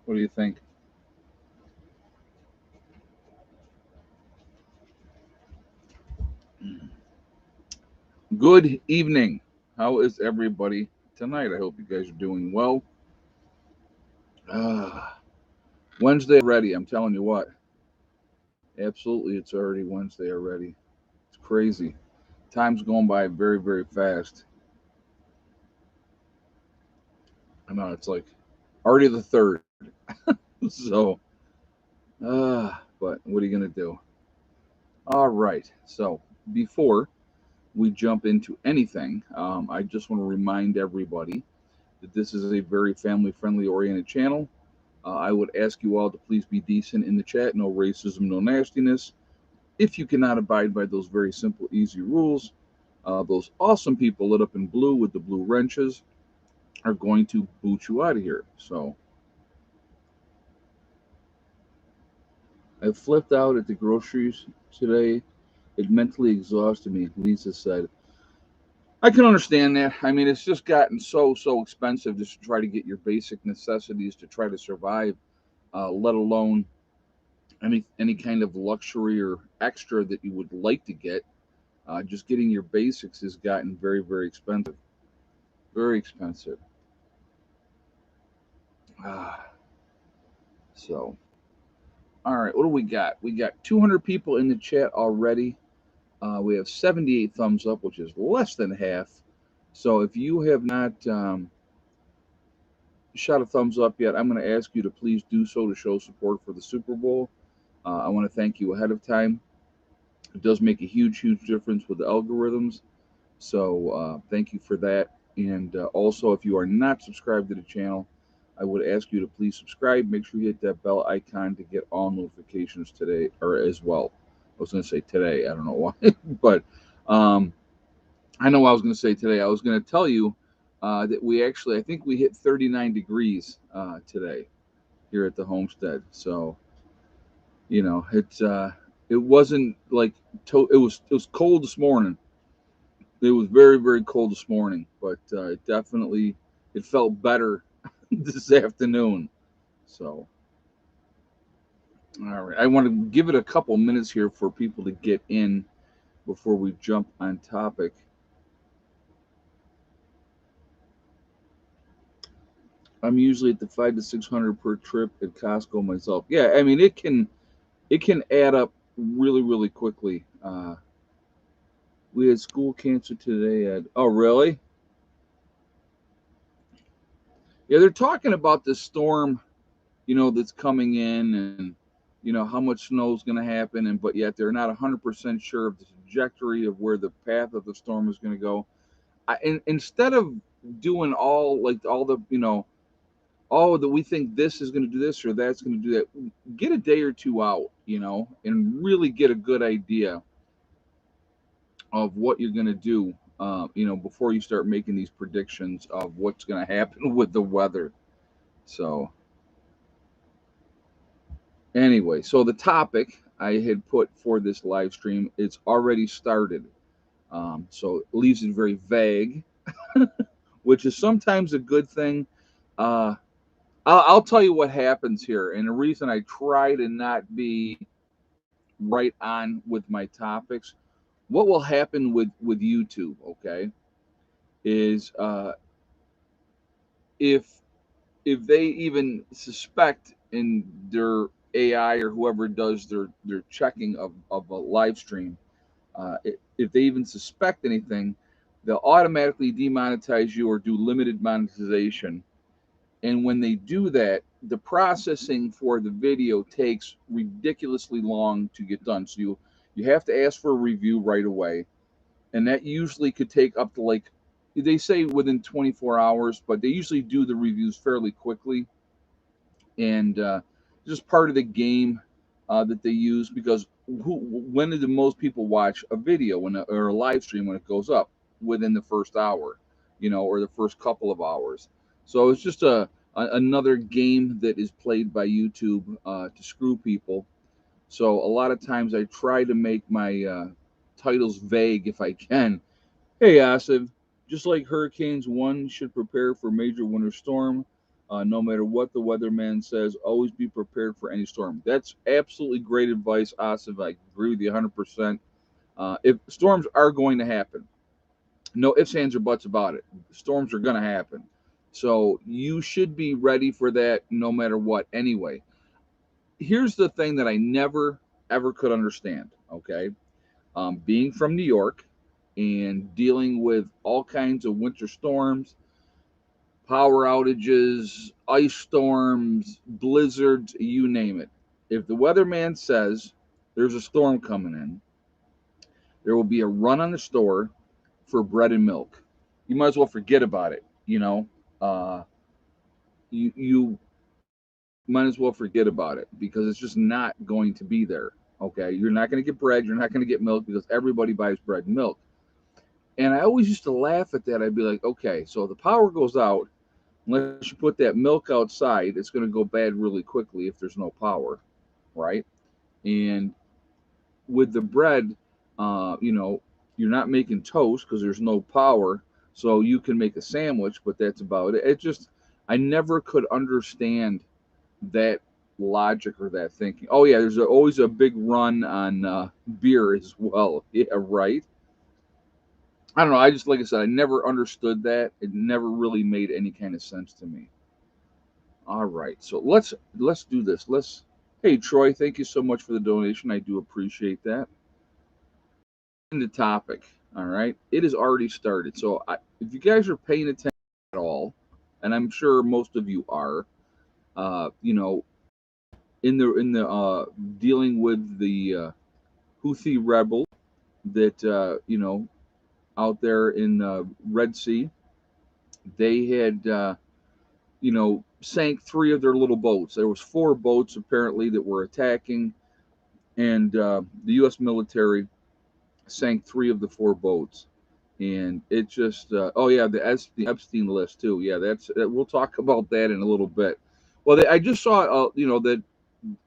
What do you think? Good evening. How is everybody tonight? I hope you guys are doing well. Uh, Wednesday already. I'm telling you what. Absolutely, it's already Wednesday already. It's crazy. Time's going by very, very fast. I know it's like already the third. So, but what are you gonna do? All right. So before we jump into anything, I just want to remind everybody that this is a very family friendly oriented channel. I would ask you all to please be decent in the chat, no racism, no nastiness. If you cannot abide by those very simple, easy rules, those awesome people lit up in blue with the blue wrenches are going to boot you out of here. So I flipped out at the groceries today. It mentally exhausted me, Lisa said. I can understand that. I mean, it's just gotten so expensive just to try to get your basic necessities to try to survive, let alone any kind of luxury or extra that you would like to get. Just getting your basics has gotten very expensive. Very expensive. Ah, so, all right, what do we got? We got 200 people in the chat already. We have 78 thumbs up, which is less than half. So if you have not shot a thumbs up yet, I'm going to ask you to please do so to show support for the Super Bowl. I want to thank you ahead of time. It does make a huge difference with the algorithms. So thank you for that. And also, if you are not subscribed to the channel, I would ask you to please subscribe. Make sure you hit that bell icon to get all notifications today or as well. I was going to say today. I don't know why, but um, I know what I was going to say today. I was going to tell you that I think we hit 39 degrees today here at the homestead. So it wasn't like it was cold this morning. It was very cold this morning, but it felt better this afternoon. So, all right, I want to give it a couple minutes here for people to get in before we jump on topic. I'm usually at the 500 to 600 per trip at Costco myself. Yeah, I mean it can add up really quickly. We had school canceled today at oh really? Yeah, they're talking about this storm, that's coming in and how much snow is going to happen, and but yet they're not 100% sure of the trajectory of where the path of the storm is going to go. Instead of doing all the oh that we think this is going to do this or that's going to do that, get a day or two out, and really get a good idea of what you're going to do, before you start making these predictions of what's going to happen with the weather. So anyway, so the topic I had put for this live stream, it's already started. So it leaves it very vague, which is sometimes a good thing. Uh, I'll tell you what happens here, and the reason I try to not be right on with my topics. What will happen with YouTube? Okay, is if if they even suspect in their AI or whoever does their checking of a live stream, if they even suspect anything, they'll automatically demonetize you or do limited monetization. And when they do that, the processing for the video takes ridiculously long to get done. So you have to ask for a review right away, and that usually could take up to like they say within 24 hours, but they usually do the reviews fairly quickly, and just part of the game that they use because when do the most people watch a video or a live stream when it goes up within the first hour, or the first couple of hours. So it's just another game that is played by YouTube to screw people. So a lot of times I try to make my titles vague if I can. Hey, Asif, just like hurricanes, one should prepare for major winter storm. No matter what the weatherman says, always be prepared for any storm. That's absolutely great advice, Asif. I agree with you 100%. If storms are going to happen, no ifs, ands, or buts about it. Storms are going to happen. So you should be ready for that no matter what anyway. Here's the thing that I never, ever could understand, okay? Being from New York and dealing with all kinds of winter storms, power outages, ice storms, blizzards, you name it. If the weatherman says there's a storm coming in, there will be a run on the store for bread and milk. You might as well forget about it. Uh, you might as well forget about it because it's just not going to be there. Okay, you're not going to get bread, you're not going to get milk because everybody buys bread and milk. And I always used to laugh at that. I'd be like, okay, so the power goes out. Unless you put that milk outside, it's going to go bad really quickly if there's no power, right? And with the bread, you're not making toast because there's no power, so you can make a sandwich, but that's about it. I never could understand that logic or that thinking. Oh yeah, there's always a big run on beer as well. Yeah, right. I don't know. I just, like I said, I never understood that. It never really made any kind of sense to me. All right, so let's do this. Let's. Hey Troy, thank you so much for the donation. I do appreciate that. In the topic, all right, it has already started. So if you guys are paying attention at all, and I'm sure most of you are, you know, in the dealing with the Houthi rebel that out there in the Red Sea, they had sank three of their little boats. There was four boats apparently that were attacking, and the U.S. military sank three of the four boats. And it just oh yeah, the Epstein list too. Yeah, we'll talk about that in a little bit. Well, I just saw that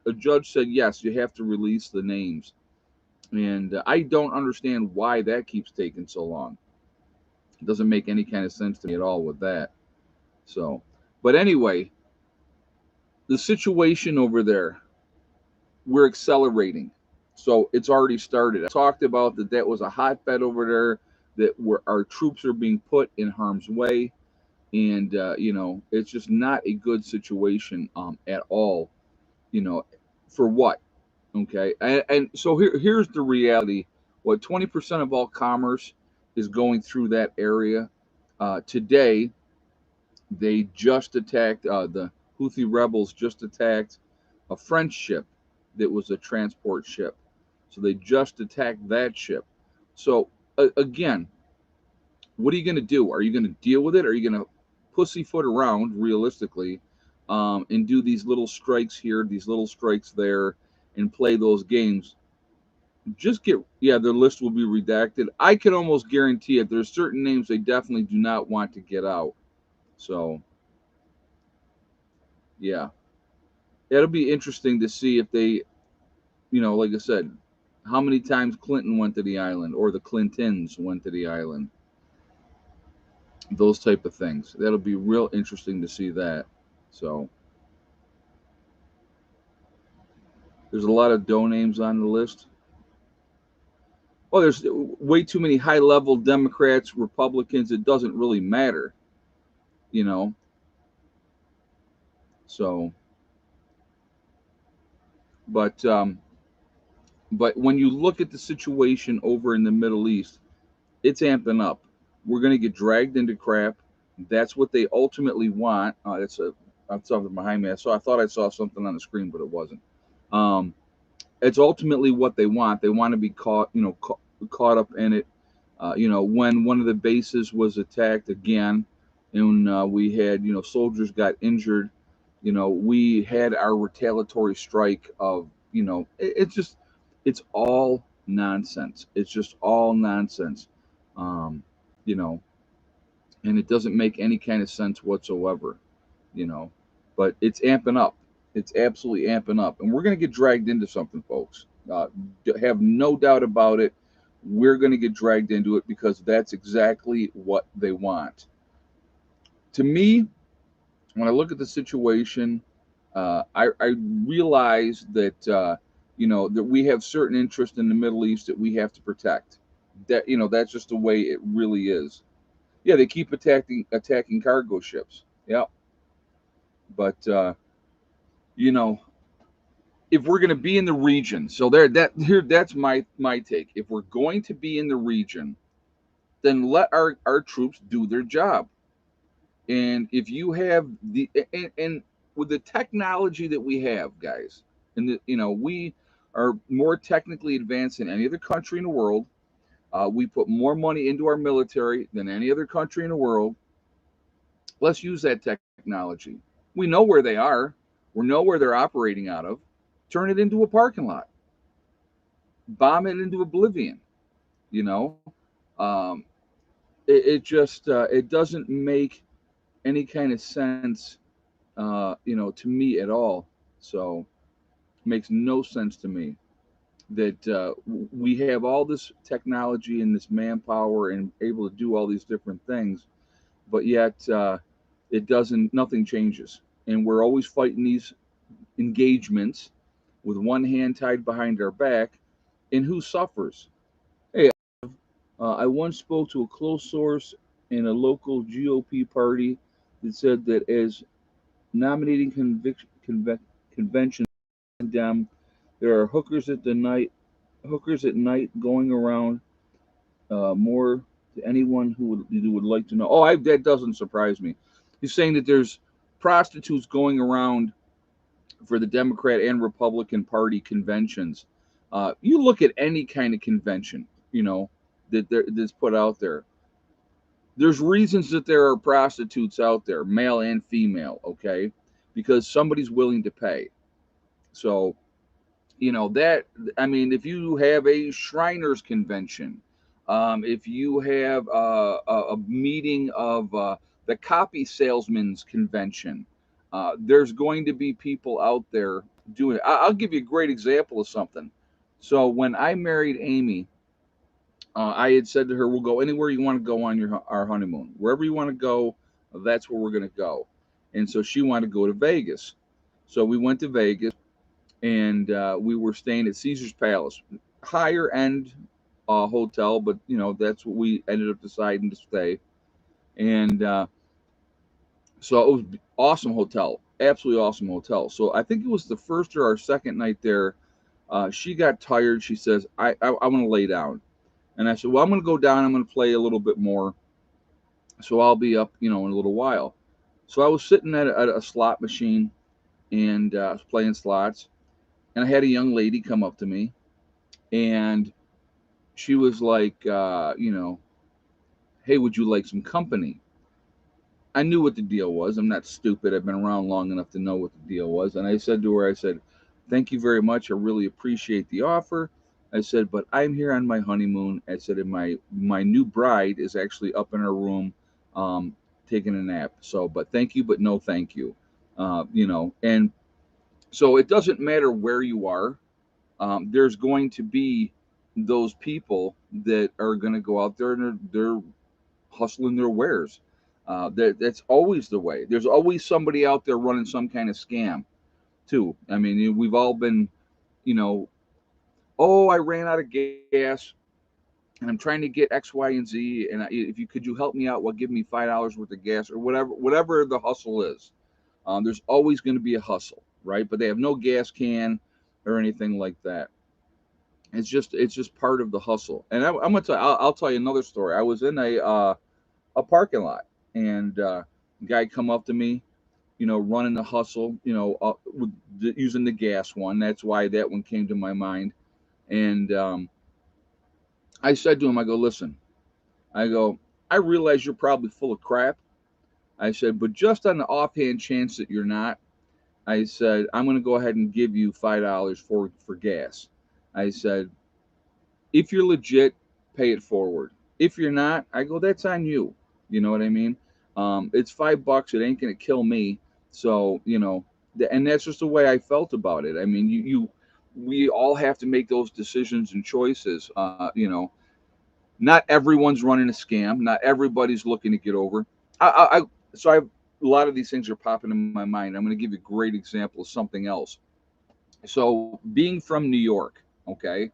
a judge said yes, you have to release the names, and I don't understand why that keeps taking so long. It doesn't make any kind of sense to me at all with that. So, but anyway, the situation over there, we're accelerating. So it's already started. I talked about that was a hotbed over there, that where our troops are being put in harm's way, and it's just not a good situation at all. You know, for what? Okay, and so here's the reality. What 20% of all commerce is going through that area today. They just attacked the Houthi rebels just attacked a French ship that was a transport ship. So they just attacked that ship. So again, what are you going to do? Are you going to deal with it? Are you going to pussyfoot around realistically and do these little strikes here, these little strikes there, and play those games? Just their list will be redacted. I can almost guarantee it. There's certain names they definitely do not want to get out. So yeah, it'll be interesting to see if they, like I said, how many times Clinton went to the island or the Clintons went to the island. Those type of things. That'll be real interesting to see that. So there's a lot of dough names on the list. Well, there's way too many high level Democrats, Republicans. It doesn't really matter, you know. So, but when you look at the situation over in the Middle East, it's amping up. We're going to get dragged into crap. That's what they ultimately want. That's something behind me. I thought I saw something on the screen, but it wasn't. Um, it's ultimately what they want. They want to be caught up in it. When one of the bases was attacked again, and we had soldiers got injured. We had our retaliatory strike of it's all nonsense. It's just all nonsense. Um, you know, and it doesn't make any kind of sense whatsoever. You know, but it's amping up. It's absolutely amping up, and we're going to get dragged into something, folks. Have no doubt about it. We're going to get dragged into it because that's exactly what they want. To me, when I look at the situation, I realize that that we have certain interests in the Middle East that we have to protect. That that's just the way it really is. Yeah, they keep attacking cargo ships. Yeah, but you know if we're going to be in the region, so that's my take. If we're going to be in the region, then let our troops do their job. And if you have and with the technology that we have, guys, and we are more technically advanced than any other country in the world. We put more money into our military than any other country in the world. Let's use that technology. We know where they are. We know where they're operating out of. Turn it into a parking lot. Bomb it into oblivion. You know, um, it just it doesn't make any kind of sense, to me at all. So it makes no sense to me that we have all this technology and this manpower and able to do all these different things, but yet it doesn't. Nothing changes, and we're always fighting these engagements with one hand tied behind our back, and who suffers? Hey, I once spoke to a close source in a local GOP party that said that as nominating conventions condemn, there are hookers at night going around more to anyone who would like to know. Oh, that doesn't surprise me. He's saying that there's prostitutes going around for the Democrat and Republican Party conventions. You look at any kind of convention, that's put out there. There's reasons that there are prostitutes out there, male and female, okay? Because somebody's willing to pay. So, that, I mean, if you have a Shriners convention, if you have a meeting of the copy salesmen's convention, there's going to be people out there doing it. I'll give you a great example of something. So when I married Amy, I had said to her, "We'll go anywhere you want to go on our honeymoon. Wherever you want to go, that's where we're going to go." And so she wanted to go to Vegas. So we went to Vegas, and we were staying at Caesar's Palace, higher end hotel, but that's what we ended up deciding to stay. And so it was awesome hotel, absolutely awesome hotel. So I think it was the first or our second night there. She got tired. She says, I want to lay down." And I said, "Well, I'm going to go down. I'm going to play a little bit more. So I'll be up, in a little while." So I was sitting at a slot machine, and I was playing slots. And I had a young lady come up to me, and she was like, "Hey, would you like some company?" I knew what the deal was. I'm not stupid. I've been around long enough to know what the deal was. And I said to her, I said, "Thank you very much. I really appreciate the offer." I said, "But I'm here on my honeymoon." I said, "And my new bride is actually up in her room, um, taking a nap. So, but thank you, but no thank you." And so it doesn't matter where you are. There's going to be those people that are going to go out there and they're hustling their wares. That's always the way. There's always somebody out there running some kind of scam too. I mean, we've all been, you know, "Oh, I ran out of gas and I'm trying to get X, Y, and Z. And if could you help me out? Well, give me $5 worth of gas," or whatever the hustle is. There's always going to be a hustle, right? But they have no gas can or anything like that. It's just part of the hustle. And I'm gonna I'll tell you another story. I was in a parking lot, and a guy come up to me, running the hustle, using the gas one. That's why that one came to my mind. And I said to him, I go, "Listen," I go, "I realize you're probably full of crap." I said, "But just on the offhand chance that you're not," I said, "I'm going to go ahead and give you $5 for gas." I said, "If you're legit, pay it forward. If you're not," I go, "that's on you." You know what I mean? It's $5. It ain't gonna kill me. So and that's just the way I felt about it. I mean, we all have to make those decisions and choices. Not everyone's running a scam. Not everybody's looking to get over. I so a lot of these things are popping in my mind. I'm going to give you a great example of something else. So, being from New York, okay,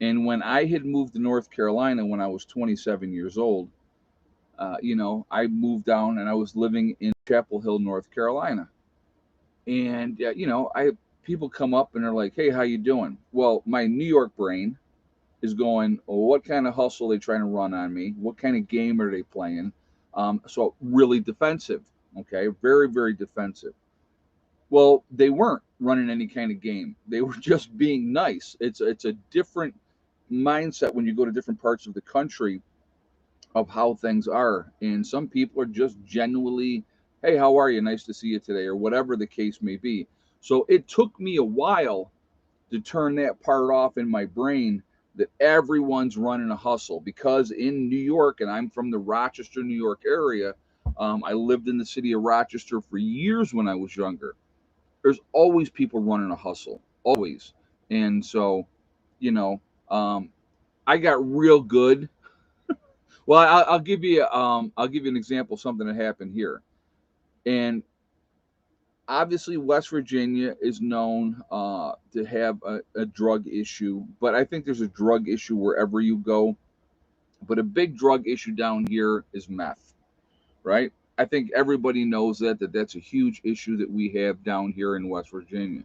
and when I had moved to North Carolina when I was 27 years old, I moved down and I was living in Chapel Hill, North Carolina. And I people come up and they're like, "Hey, how you doing?" Well, my New York brain is going, "Oh, what kind of hustle are they trying to run on me? What kind of game are they playing?" So really defensive. Okay, very very defensive. Well, they weren't running any kind of game. They were just being nice. It's a different mindset when you go to different parts of the country of how things are. And some people are just genuinely, "Hey, how are you? Nice to see you today," or whatever the case may be. So it took me a while to turn that part off in my brain that everyone's running a hustle, because in New York, and I'm from the Rochester, New York area. I lived in the city of Rochester for years when I was younger. There's always people running a hustle, always. And so, you know, um, I got real good. Well, I'll give you an example of something that happened here. And obviously, West Virginia is known to have a drug issue, but I think there's a drug issue wherever you go. But a big drug issue down here is meth, right? I think everybody knows that's a huge issue that we have down here in West Virginia.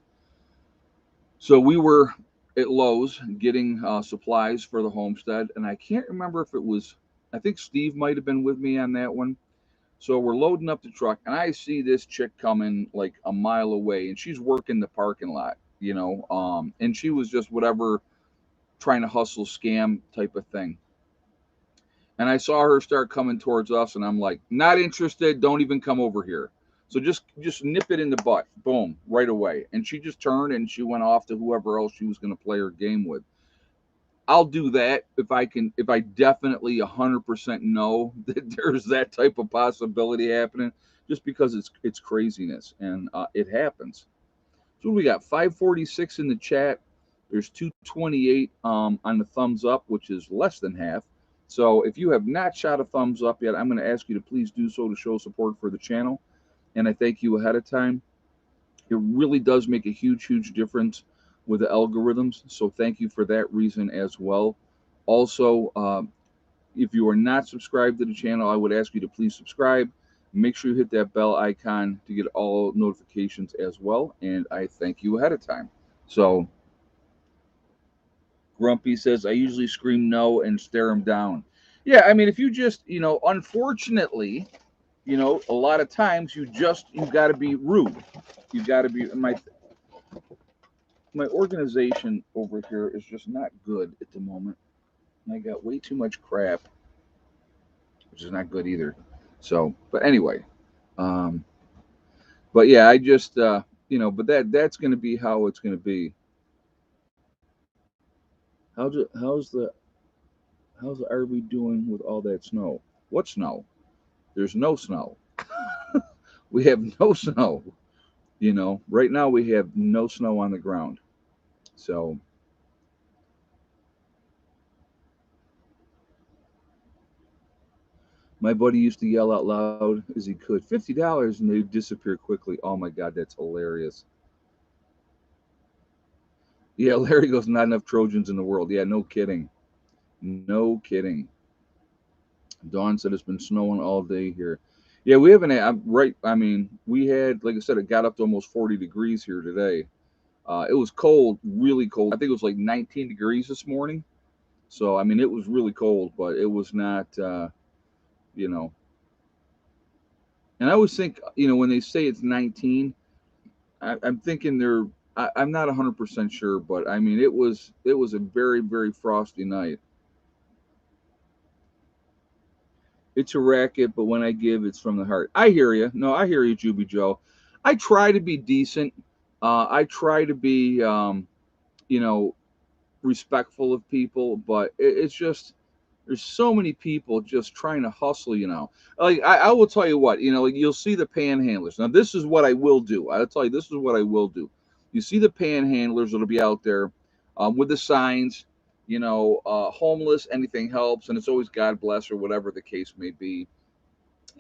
So we were at Lowe's getting supplies for the homestead, and I can't remember if it was. I think Steve might have been with me on that one. So we're loading up the truck, and I see this chick coming like a mile away, and she's working the parking lot, and she was just whatever, trying to hustle, scam type of thing. And I saw her start coming towards us, and I'm like, not interested. Don't even come over here. So just nip it in the butt, boom, right away. And she just turned and she went off to whoever else she was going to play her game with. I'll do that if I definitely 100% know that there's that type of possibility happening, just because it's craziness, and it happens. So we got 546 in the chat. There's 228 on the thumbs up, which is less than half. So if you have not shot a thumbs up yet, I'm going to ask you to please do so to show support for the channel, and I thank you ahead of time. It really does make a huge, huge difference with the algorithms. So thank you for that reason as well. Also, if you are not subscribed to the channel, I would ask you to please subscribe. Make sure you hit that bell icon to get all notifications as well. And I thank you ahead of time. So Grumpy says, I usually scream no and stare him down. Yeah, I mean, if you just, unfortunately, a lot of times you got to be rude. You got to be my organization over here is just not good at the moment. And I got way too much crap, which is not good either. So, but anyway, um, but yeah, I just but that's going to be how it's going to be. How's it? How's the RV doing with all that snow? What snow? There's no snow. We have no snow. Right now we have no snow on the ground. So my buddy used to yell out loud as he could, $50, and they'd disappear quickly. Oh my God, that's hilarious. Yeah, Larry goes, not enough Trojans in the world. Yeah, no kidding. No kidding. Dawn said it's been snowing all day here. Yeah, we haven't had, right. I mean, we had, like I said, it got up to almost 40 degrees here today. It was cold, really cold. I think it was like 19 degrees this morning. So, I mean, it was really cold, but it was not, you know. And I always think, when they say it's 19, I'm thinking I'm not 100% sure, but I mean, it was a very, very frosty night. It's a racket, but when I give, it's from the heart. I hear you. No, I hear you, Juby Joe. I try to be decent. I try to be, you know, respectful of people, but it's just there's so many people just trying to hustle. Like I will tell you what, like you'll see the panhandlers. Now, this is what I will do. I'll tell you, this is what I will do. You see the panhandlers that'll be out there with the signs. Homeless, anything helps, and it's always God bless or whatever the case may be,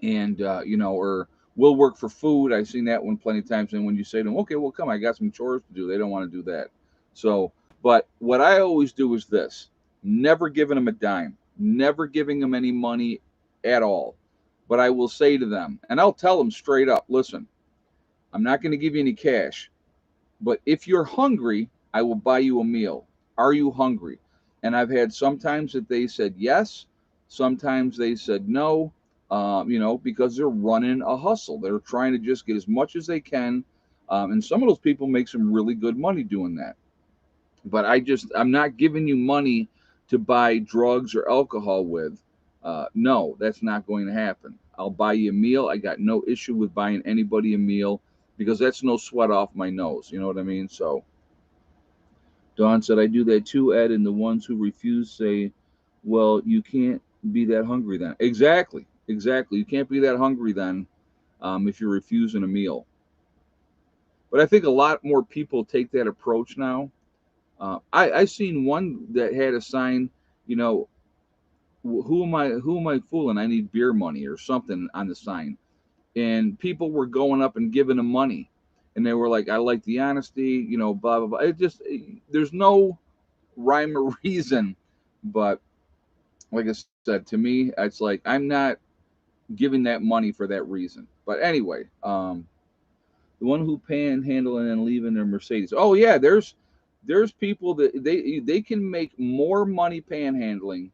and or will work for food. I've seen that one plenty of times. And when you say to them, okay, well, come, I got some chores to do, they don't want to do that. So, but what I always do is this: never giving them a dime, never giving them any money at all. But I will say to them, and I'll tell them straight up, listen, I'm not going to give you any cash, but if you're hungry, I will buy you a meal. Are you hungry? And I've had sometimes that they said yes, sometimes they said no, because they're running a hustle. They're trying to just get as much as they can. And some of those people make some really good money doing that. But I'm not giving you money to buy drugs or alcohol with. No, that's not going to happen. I'll buy you a meal. I got no issue with buying anybody a meal because that's no sweat off my nose. You know what I mean? So Don said, I do that too, Ed, and the ones who refuse say, well, you can't be that hungry then. Exactly. Exactly. You can't be that hungry then if you're refusing a meal. But I think a lot more people take that approach now. I seen one that had a sign, you know, who am I fooling? I need beer money or something on the sign. And people were going up and giving them money. And they were like, I like the honesty, blah, blah, blah. There's no rhyme or reason. But like I said, to me, it's like, I'm not giving that money for that reason. But anyway, the one who panhandle and then leave in their Mercedes. Oh yeah, there's people that they can make more money panhandling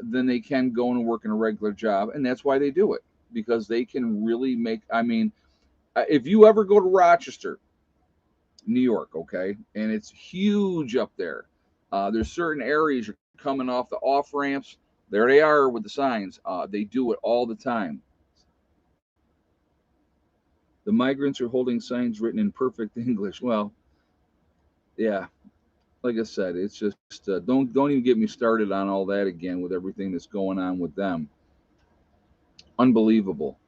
than they can going and working a regular job, and that's why they do it because they can really make. I mean, if you ever go to Rochester, New York, okay, and it's huge up there. There's certain areas you're coming off the off ramps. There they are with the signs. They do it all the time. The migrants are holding signs written in perfect English. Well, yeah, like I said, it's just don't even get me started on all that again with everything that's going on with them. Unbelievable,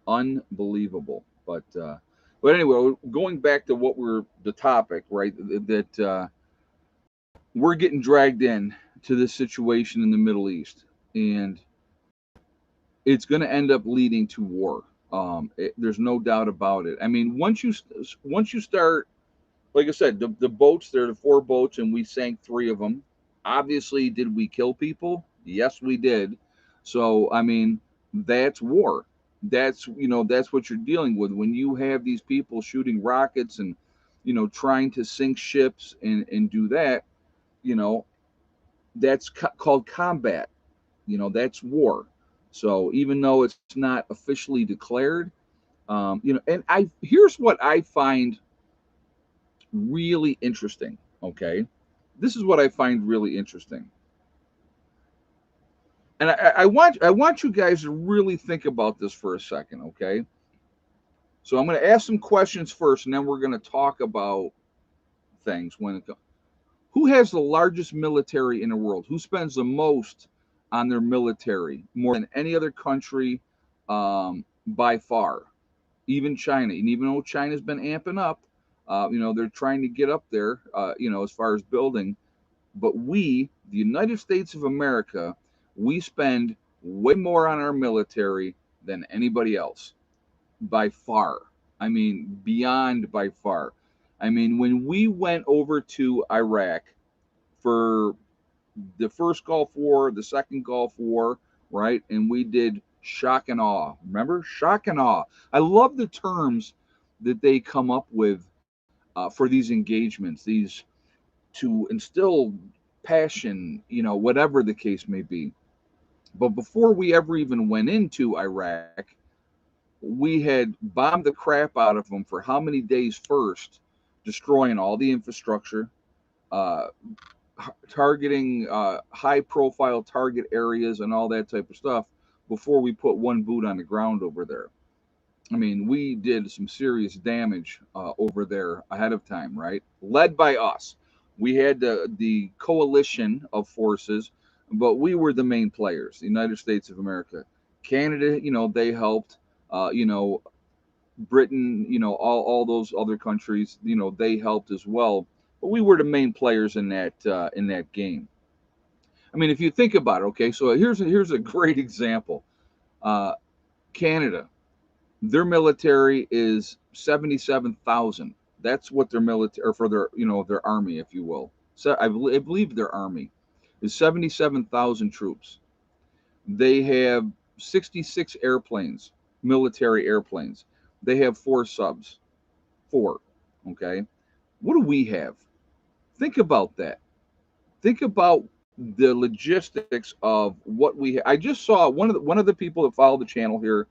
unbelievable. But anyway, going back to what we're the topic, right? That we're getting dragged in to this situation in the Middle East, and it's going to end up leading to war. There's no doubt about it. I mean, once you start, like I said, the boats, there are the four boats, and we sank three of them. Obviously, did we kill people? Yes, we did. So, I mean, that's war. That's what you're dealing with when you have these people shooting rockets and, trying to sink ships and do that. You know, that's called combat. That's war. So even though it's not officially declared, and I here's what I find really interesting. Okay, this is what I find really interesting, and I want you guys to really think about this for a second. Okay, so I'm going to ask some questions first, and then we're going to talk about things. Who has the largest military in the world? Who spends the most on their military, more than any other country, by far? Even China, and even though China's been amping up, they're trying to get up there, as far as building. But the United States of America, we spend way more on our military than anybody else by far. I mean, beyond by far. I mean, when we went over to Iraq for the first Gulf War, the second Gulf War, right? And we did shock and awe. Remember? Shock and awe. I love the terms that they come up with for these engagements, these to instill passion, whatever the case may be. But before we ever even went into Iraq, we had bombed the crap out of them for how many days first, destroying all the infrastructure, uh, targeting high profile target areas and all that type of stuff before we put one boot on the ground over there. I mean, we did some serious damage over there ahead of time, right? Led by us. We had the coalition of forces, but we were the main players, the United States of America. Canada, they helped. Britain, all those other countries, they helped as well. But we were the main players in that game. I mean, if you think about it, okay, so here's a great example. Uh, Canada. Their military is 77,000. That's what their military, or for their, their army, if you will. So I believe their army is 77,000 troops. They have 66 airplanes, military airplanes. They have four subs. Four. Okay. What do we have? Think about that. Think about the logistics of what we. I just saw one of the people that follow the channel here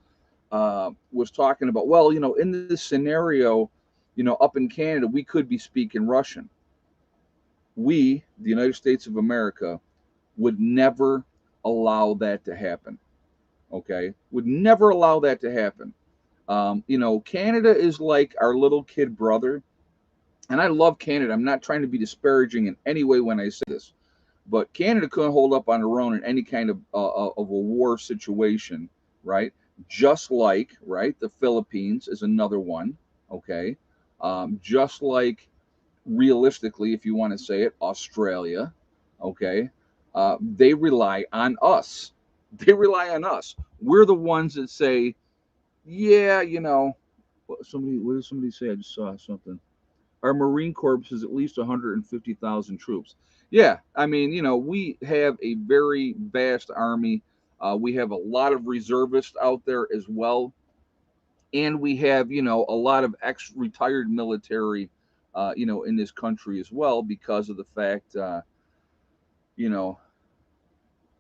was talking about. Well, in this scenario, up in Canada, we could be speaking Russian. We, the United States of America, would never allow that to happen. Okay, would never allow that to happen. Canada is like our little kid brother, and I love Canada. I'm not trying to be disparaging in any way when I say this, but Canada couldn't hold up on their own in any kind of a war situation, right? Just like, right, the Philippines is another one, okay? Just like, realistically, if you want to say it, Australia, okay? They rely on us. They rely on us. We're the ones that say, yeah, what did somebody say? I just saw something. Our Marine Corps is at least 150,000 troops. Yeah, I mean, we have a very vast army. We have a lot of reservists out there as well, and we have, a lot of ex-retired military, in this country as well, because of the fact, you know,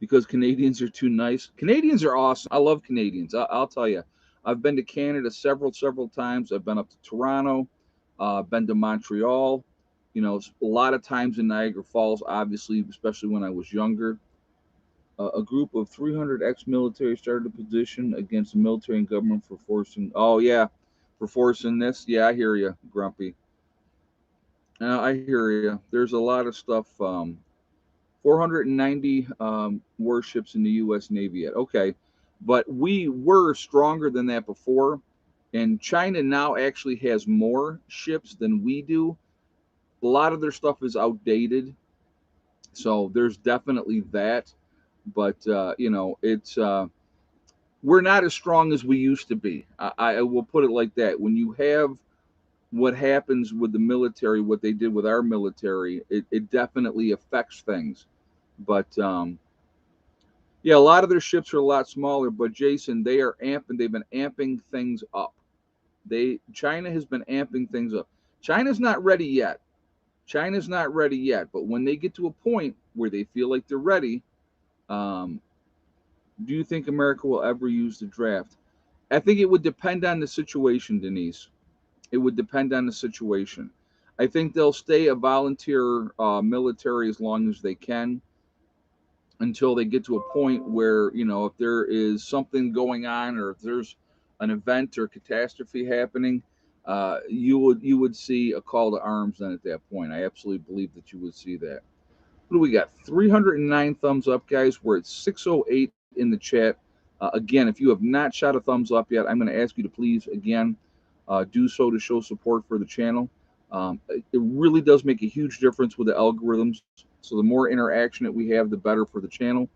because Canadians are too nice. Canadians are awesome. I love Canadians. I'll tell you, I've been to Canada several times. I've been up to Toronto, been to Montreal. A lot of times in Niagara Falls, obviously, especially when I was younger. A group of 300 ex-military started a petition against the military and government for forcing. Oh yeah, for forcing this. Yeah, I hear you, Grumpy. I hear you. There's a lot of stuff. 490 warships in the U.S. Navy yet. Okay, but we were stronger than that before, and China now actually has more ships than we do. A lot of their stuff is outdated, so there's definitely that. But it's we're not as strong as we used to be. I will put it like that. When you have what happens with the military, what they did with our military, it definitely affects things. But yeah, a lot of their ships are a lot smaller, but Jason, they are amping. They've been amping things up. China has been amping things up. China's not ready yet. China's not ready yet. But when they get to a point where they feel like they're ready, um, do you think America will ever use the draft? I think it would depend on the situation, Denise. It would depend on the situation. I think they'll stay a volunteer military as long as they can, until they get to a point where, if there is something going on, or if there's an event or catastrophe happening, you would see a call to arms then at that point. I absolutely believe that you would see that. What do we got? 309 thumbs up, guys. We're at 608 in the chat. Again, if you have not shot a thumbs up yet, I'm going to ask you to please, again, do so to show support for the channel. It really does make a huge difference with the algorithms. So the more interaction that we have, the better for the channel.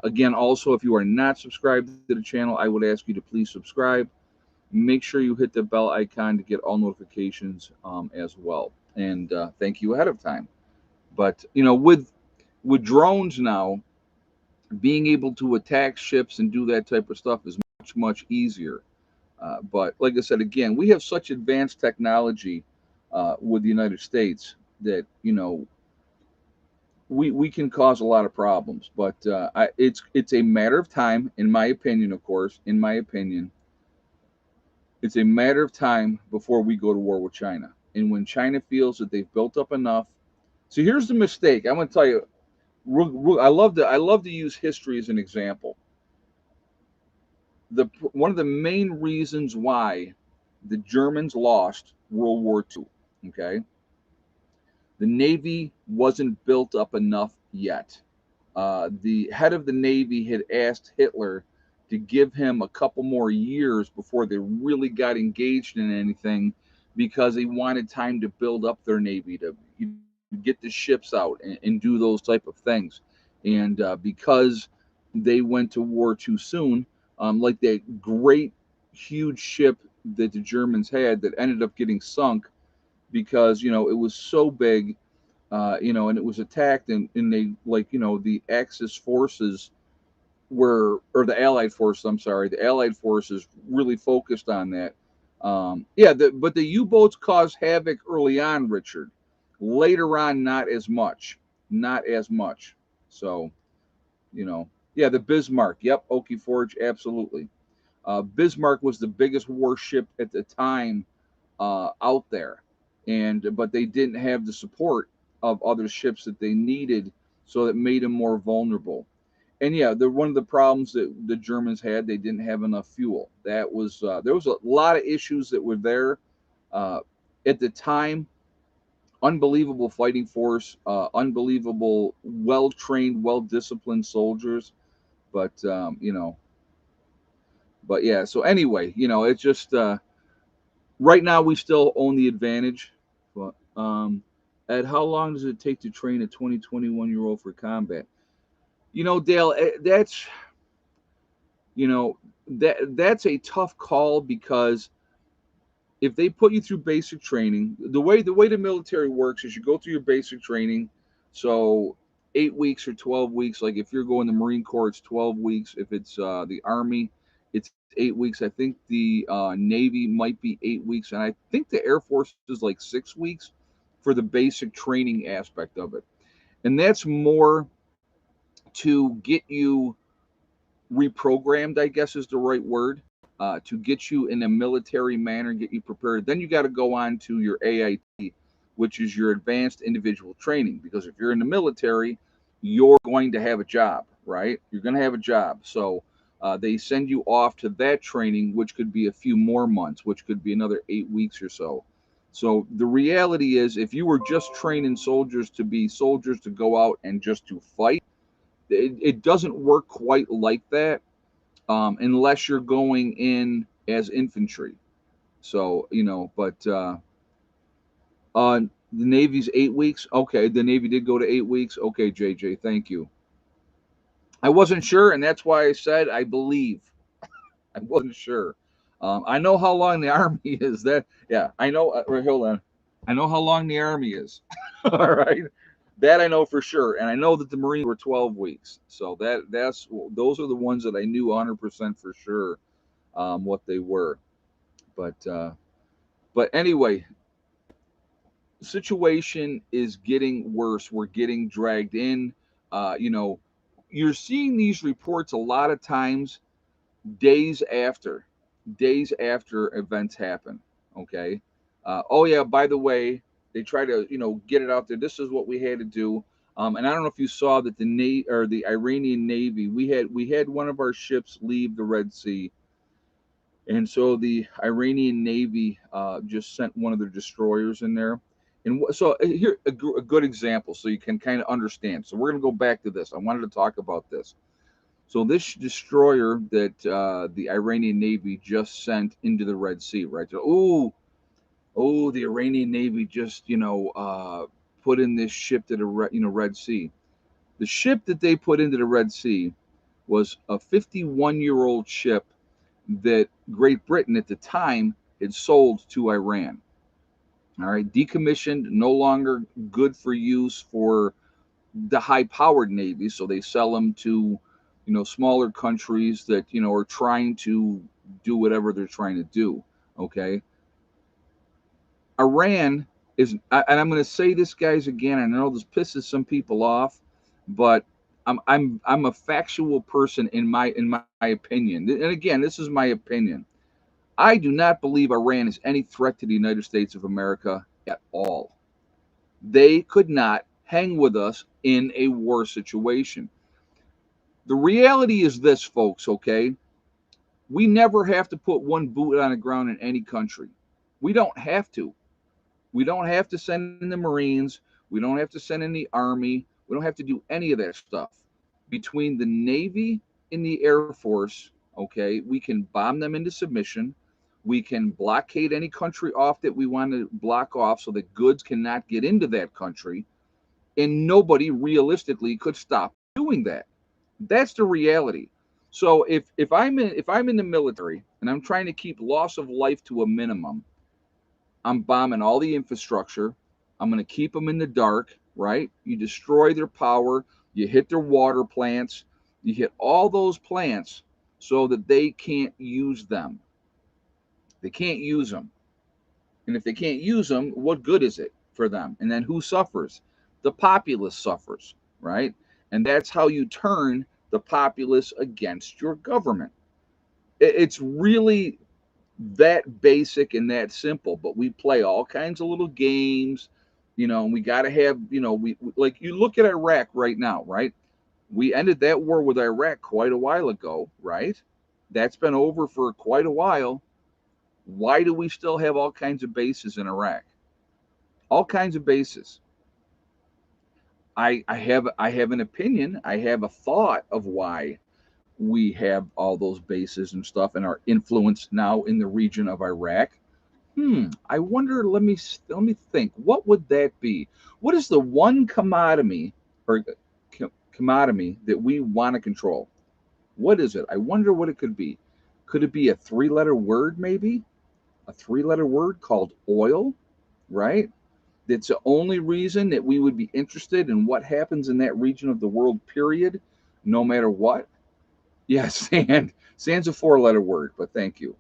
Again, also, if you are not subscribed to the channel, I would ask you to please subscribe. Make sure you hit the bell icon to get all notifications as well. And thank you ahead of time. But with drones now, being able to attack ships and do that type of stuff is much easier. But like I said, again, we have such advanced technology with the United States that we can cause a lot of problems. But it's a matter of time, in my opinion. Of course, in my opinion, it's a matter of time before we go to war with China. And when China feels that they've built up enough, so here's the mistake. I'm going to tell you. I love to use history as an example. One of the main reasons why the Germans lost World War II. Okay, the Navy wasn't built up enough yet. The head of the Navy had asked Hitler to give him a couple more years before they really got engaged in anything, because he wanted time to build up their Navy, to get the ships out and do those type of things. And because they went to war too soon, like that great huge ship that the Germans had that ended up getting sunk because it was so big, and it was attacked, and they, like, the Axis forces or the Allied forces, I'm sorry, the Allied forces really focused on that. Yeah, but the U-boats caused havoc early on, Richard. Later on, not as much, not as much. So, yeah, the Bismarck. Yep, Okie Forge, absolutely. Bismarck was the biggest warship at the time out there, and but they didn't have the support of other ships that they needed, so it made them more vulnerable. And yeah, one of the problems that the Germans had, they didn't have enough fuel. That was there was a lot of issues that were there uh, at the time. Unbelievable fighting force, unbelievable, well trained, well disciplined soldiers. But but yeah. So anyway, it's just right now we still own the advantage. But Ed, how long does it take to train a 20, 21-year-old for combat? Dale, you know that's a tough call because if they put you through basic training, the way the military works is you go through your basic training. So 8 weeks or 12 weeks. Like if you're going to the Marine Corps, it's 12 weeks. If it's the Army, it's 8 weeks. I think the Navy might be 8 weeks, and I think the Air Force is like 6 weeks for the basic training aspect of it. And that's more to get you reprogrammed, I guess is the right word, to get you in a military manner, get you prepared. Then you got to go on to your AIT, which is your advanced individual training. Because if you're in the military, you're going to have a job, right? You're going to have a job. So they send you off to that training, which could be a few more months, which could be another 8 weeks or so. So the reality is, if you were just training soldiers to be soldiers to go out and just to fight, it doesn't work quite like that unless you're going in as infantry. So but the Navy's 8 weeks. Okay, the Navy did go to 8 weeks. Okay, JJ, thank you. I wasn't sure, and that's why I said I believe. I wasn't sure. I know how long the Army is. That yeah, I know. Hold on. I know how long the Army is. All right, that I know for sure, and I know that the Marines were 12 weeks. So that's those are the ones that I knew 100% for sure what they were. But anyway, the situation is getting worse. We're getting dragged in. Uh, you know, you're seeing these reports a lot of times days after, days after events happen. Okay. Oh yeah. By the way, they try to get it out there. This is what we had to do. And I don't know if you saw that the Iranian Navy, we had one of our ships leave the Red Sea, and so the Iranian Navy just sent one of their destroyers in there. And so here a good example, so you can kind of understand. So we're going to go back to this. I wanted to talk about this. So this destroyer that the Iranian Navy just sent into the Red Sea, right? So, the Iranian Navy just put in this ship to the Red Sea. The ship that they put into the Red Sea was a 51-year-old ship that Great Britain at the time had sold to Iran. All right, decommissioned, no longer good for use for the high-powered navies, so they sell them to, smaller countries that are trying to do whatever they're trying to do. Okay, Iran is, and I'm going to say this, guys, again. I know this pisses some people off, but I'm a factual person in my opinion, and again, this is my opinion. I do not believe Iran is any threat to the United States of America at all. They could not hang with us in a war situation. The reality is this, folks, okay? We never have to put one boot on the ground in any country. We don't have to. We don't have to send in the Marines. We don't have to send in the Army. We don't have to do any of that stuff. Between the Navy and the Air Force, okay, we can bomb them into submission. We can blockade any country off that we want to block off so that goods cannot get into that country. And nobody realistically could stop doing that. That's the reality. So if I'm in the military and I'm trying to keep loss of life to a minimum, I'm bombing all the infrastructure. I'm going to keep them in the dark, right? You destroy their power, you hit their water plants, you hit all those plants so that they can't use them. They can't use them. And if they can't use them, what good is it for them? And then who suffers? The populace suffers, right? And that's how you turn the populace against your government. It's really that basic and that simple, but we play all kinds of little games, and we got to have, like you look at Iraq right now, right? We ended that war with Iraq quite a while ago, right? That's been over for quite a while. Why do we still have all kinds of bases in Iraq? All kinds of bases. I have an opinion. I have a thought of why we have all those bases and stuff and are influenced now in the region of Iraq. I wonder. Let me think. What would that be? What is the one commodity or commodity that we want to control? What is it? I wonder what it could be. Could it be a three-letter word? Maybe a three-letter word called oil, right? That's the only reason that we would be interested in what happens in that region of the world. Period. No matter what. Yeah, sand. Sand's a four-letter word, but thank you.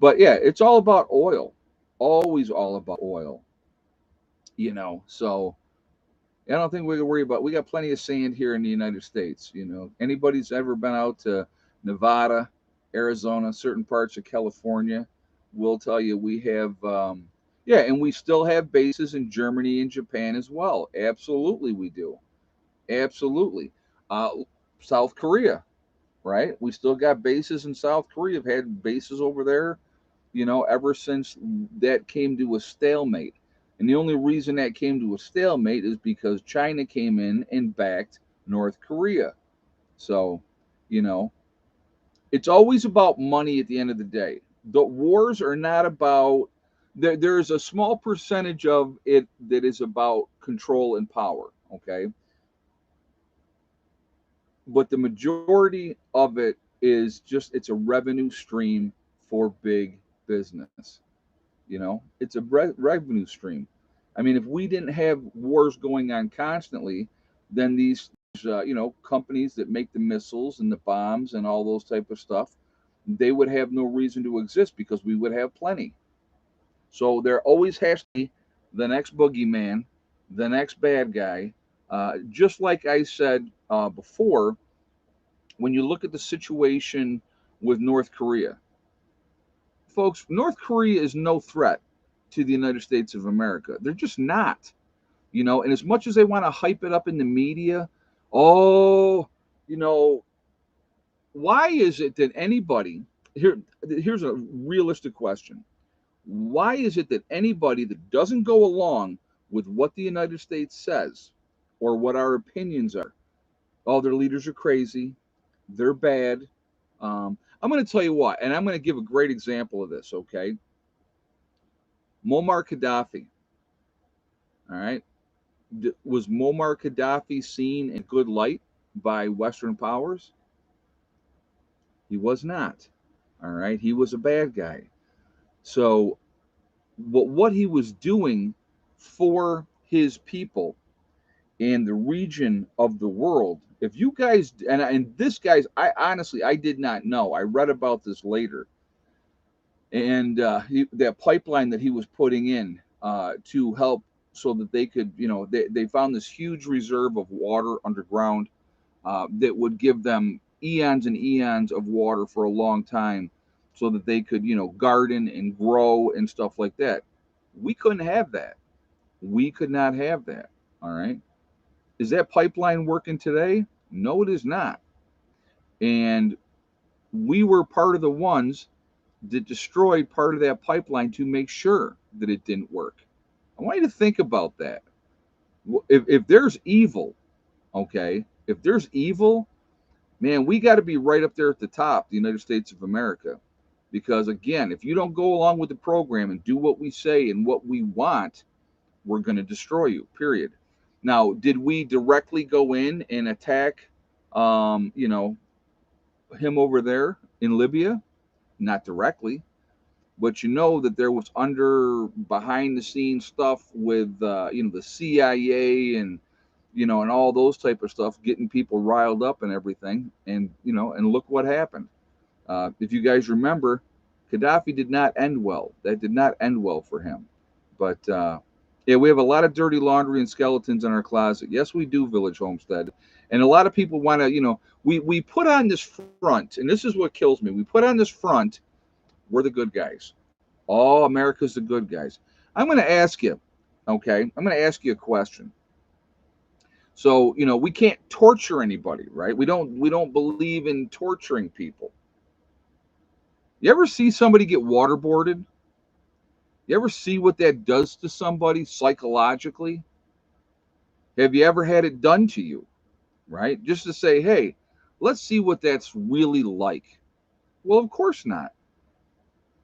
But yeah, it's all about oil. Always all about oil. So I don't think we can worry about. We got plenty of sand here in the United States. Anybody's ever been out to Nevada, Arizona, certain parts of California, will tell you we have. Yeah, and we still have bases in Germany and Japan as well. Absolutely, we do. Absolutely. Uh, South Korea, right? We still got bases in South Korea. Have had bases over there, ever since that came to a stalemate. And the only reason that came to a stalemate is because China came in and backed North Korea. So, you know, it's always about money at the end of the day. The wars are not about, there's a small percentage of it that is about control and power, okay? But the majority of it is just, it's a revenue stream for big business. It's a revenue stream. I mean, if we didn't have wars going on constantly, then these companies that make the missiles and the bombs and all those type of stuff, they would have no reason to exist because we would have plenty. So there always has to be the next boogeyman, the next bad guy. Just like I said before, when you look at the situation with North Korea, folks, North Korea is no threat to the United States of America. They're just not. And as much as they want to hype it up in the media, oh, you know, why is it that anybody here's a realistic question. Why is it that anybody that doesn't go along with what the United States says or what our opinions are, oh, their leaders are crazy, they're bad. I'm going to tell you what, and I'm going to give a great example of this, okay? Muammar Gaddafi, all right? Was Muammar Gaddafi seen in good light by Western powers? He was not. All right, he was a bad guy. So, what he was doing for his people in the region of the world, if you guys and this guys, I honestly I did not know. I read about this later, and that pipeline that he was putting in to help so that they could, they found this huge reserve of water underground that would give them eons and eons of water for a long time so that they could, garden and grow and stuff like that. We couldn't have that. We could not have that. All right. Is that pipeline working today? No, it is not. And we were part of the ones that destroyed part of that pipeline to make sure that it didn't work. I want you to think about that. If there's evil, okay, if there's evil, man, we got to be right up there at the top, the United States of America. Because again, if you don't go along with the program and do what we say and what we want, we're going to destroy you, period. Now, did we directly go in and attack, um, you know, him over there in Libya? Not directly, but you know that there was under behind the scenes stuff with the CIA and and all those type of stuff, getting people riled up and everything, and and look what happened. If you guys remember, Gaddafi did not end well. That did not end well for him. But yeah, we have a lot of dirty laundry and skeletons in our closet. Yes, we do, Village Homestead. And a lot of people want to, we put on this front, and this is what kills me. We put on this front, we're the good guys. Oh, America's the good guys. I'm going to ask you, okay? I'm going to ask you a question. So, we can't torture anybody, right? We don't believe in torturing people. You ever see somebody get waterboarded? You ever see what that does to somebody psychologically? Have you ever had it done to you, right? Just to say, hey, let's see what that's really like. Well, of course not.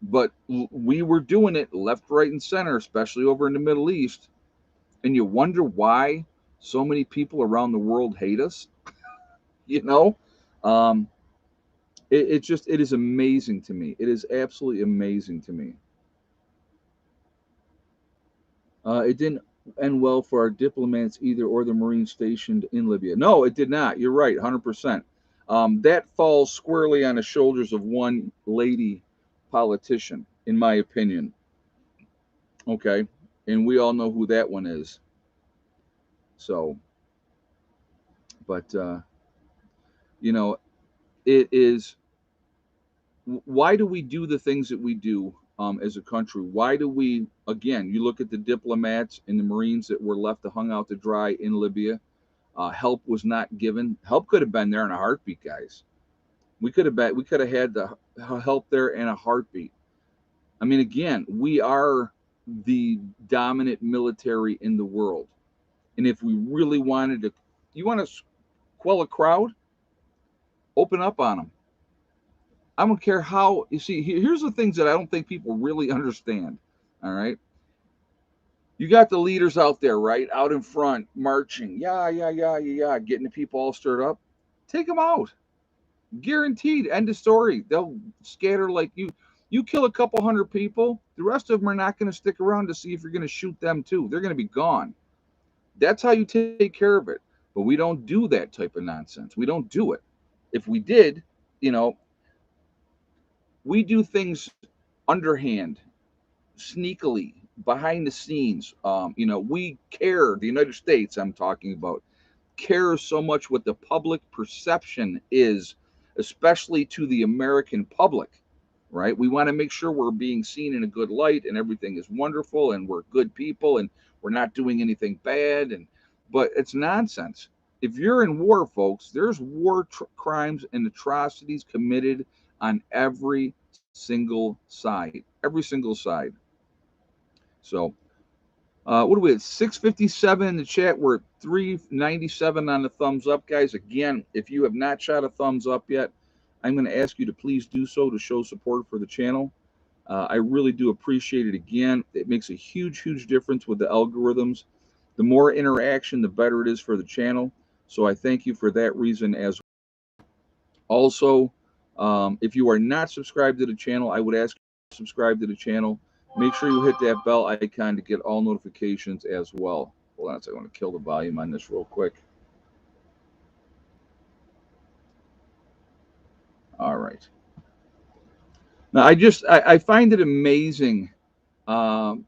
But we were doing it left, right, and center, especially over in the Middle East. And you wonder why so many people around the world hate us. You know, um, it is amazing to me. It is absolutely amazing to me. It didn't end well for our diplomats either or the Marines stationed in Libya. No, it did not. You're right, 100%. That falls squarely on the shoulders of one lady politician, in my opinion. Okay. And we all know who that one is. So, but, you know, it is why do we do the things that we do as a country? Why do we, again, you look at the diplomats and the Marines that were left to hung out to dry in Libya. Help was not given. Help could have been there in a heartbeat, guys. We could have had the help there in a heartbeat. I mean, again, we are the dominant military in the world, and if we really wanted to, you want to quell a crowd, open up on them. I don't care how. You see, here's the things that I don't think people really understand. All right, you got the leaders out there, right, out in front, marching, yeah, yeah, yeah, yeah, yeah, getting the people all stirred up. Take them out. Guaranteed. End of story. They'll scatter like you. You kill a couple hundred people, the rest of them are not going to stick around to see if you're going to shoot them too. They're going to be gone. That's how you take care of it. But we don't do that type of nonsense. We don't do it. If we did, you know, we do things underhand, sneakily, behind the scenes. We care. The United States, I'm talking about, cares so much what the public perception is, especially to the American public, right? We want to make sure we're being seen in a good light and everything is wonderful and we're good people and we're not doing anything bad. But it's nonsense. If you're in war, folks, there's crimes and atrocities committed on every single side, every single side. So what are we at? 657 in the chat. We're at 397 on the thumbs up, guys. Again, if you have not shot a thumbs up yet, I'm going to ask you to please do so to show support for the channel. I really do appreciate it. Again, it makes a huge, huge difference with the algorithms. The more interaction, the better it is for the channel. So I thank you for that reason as well. Also, if you are not subscribed to the channel, I would ask you to subscribe to the channel. Make sure you hit that bell icon to get all notifications as well. Hold on a second. I want to kill the volume on this real quick. All right. Now, I find it amazing um,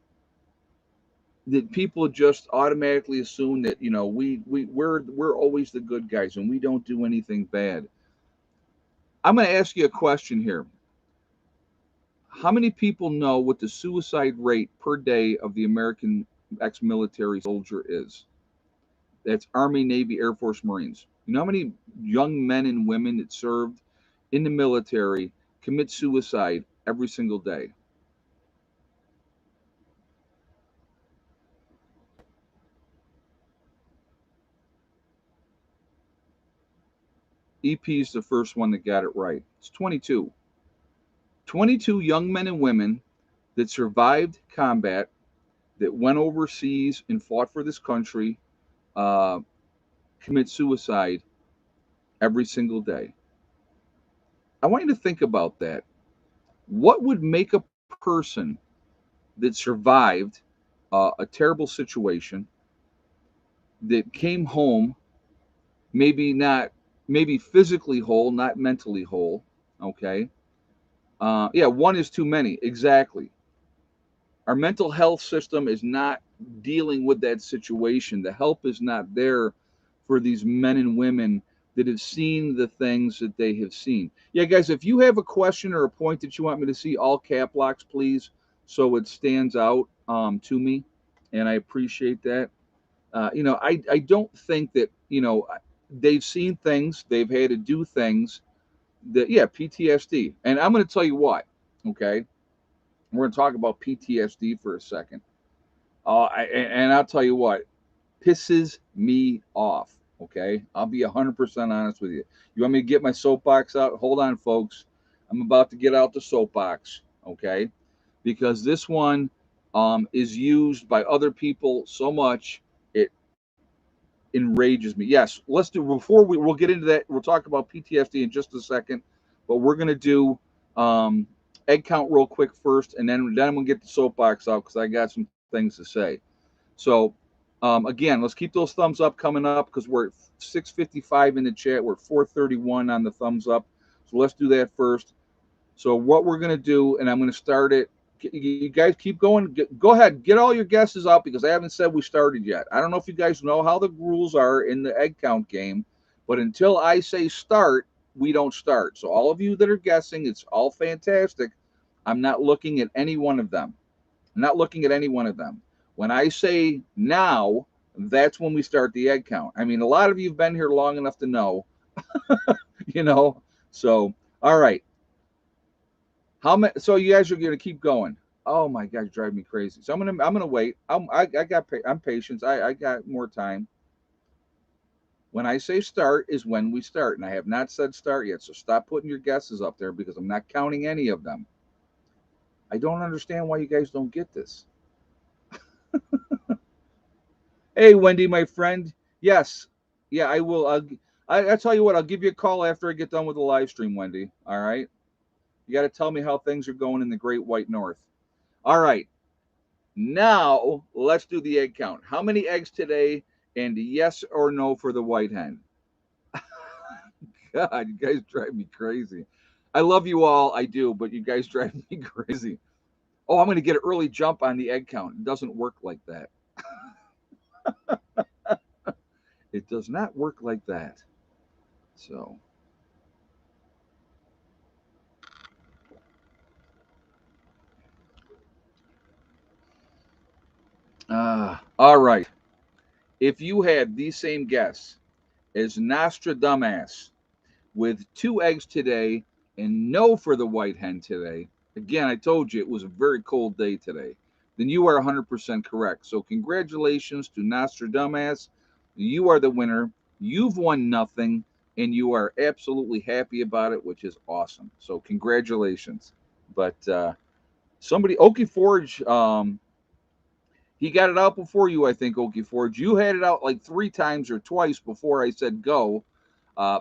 that people just automatically assume that we're always the good guys and we don't do anything bad. I'm going to ask you a question here. How many people know what the suicide rate per day of the American ex-military soldier is? That's Army, Navy, Air Force, Marines. You know how many young men and women that served in the military commit suicide every single day? EP is the first one that got it right. It's 22. 22 young men and women that survived combat, that went overseas and fought for this country, uh, commit suicide every single day. I want you to think about that. What would make a person that survived a terrible situation, that came home, maybe not, maybe physically whole, not mentally whole, okay? Yeah, one is too many, exactly. Our mental health system is not dealing with that situation. The help is not there for these men and women that have seen the things that they have seen. Yeah, guys, if you have a question or a point that you want me to see, all cap locks, please, so it stands out to me, and I appreciate that. I don't think that, they've seen things, they've had to do things that, yeah, PTSD. And I'm going to tell you what, okay? We're going to talk about PTSD for a second. And I'll tell you what, pisses me off. Okay, I'll be 100% honest with you. You want me to get my soapbox out? Hold on, folks. I'm about to get out the soapbox. Okay, because this one is used by other people so much it enrages me. Yes, let's do, before we'll get into that. We'll talk about PTSD in just a second, but we're gonna do um, egg count real quick first, and then I'm gonna get the soapbox out because I got some things to say. So, again, let's keep those thumbs up coming up because we're at 6:55 in the chat. We're 4:31 on the thumbs up. So let's do that first. So what we're gonna do, and I'm gonna start it. You guys keep going. Go ahead, get all your guesses out because I haven't said we started yet. I don't know if you guys know how the rules are in the egg count game, but until I say start, we don't start. So all of you that are guessing, it's all fantastic. I'm not looking at any one of them. I'm not looking at any one of them. When I say now, that's when we start the egg count. I mean, a lot of you have been here long enough to know, you know. So, all right. How many? So you guys are gonna keep going. Oh my gosh, drive me crazy. So I'm gonna wait. I'm patient. I got more time. When I say start is when we start, and I have not said start yet. So stop putting your guesses up there because I'm not counting any of them. I don't understand why you guys don't get this. Hey, Wendy, my friend. Yes, yeah, I will. I tell you what, I'll give you a call after I get done with the live stream, Wendy. All right. You got to tell me how things are going in the Great White North. All right. Now let's do the egg count. How many eggs today? And yes or no for the white hen. God, you guys drive me crazy. I love you all, I do, but you guys drive me crazy. Oh, I'm going to get an early jump on the egg count. It doesn't work like that. It does not work like that. So, all right. If you had the same guess as Nostradamus with two eggs today and no for the white hen today, again, I told you it was a very cold day today, then you are 100% correct. So, congratulations to Nostradamus. You are the winner. You've won nothing, and you are absolutely happy about it, which is awesome. So, congratulations. But somebody, Okie Forge, he got it out before you, I think, Okie Forge. You had it out like three times or twice before I said go.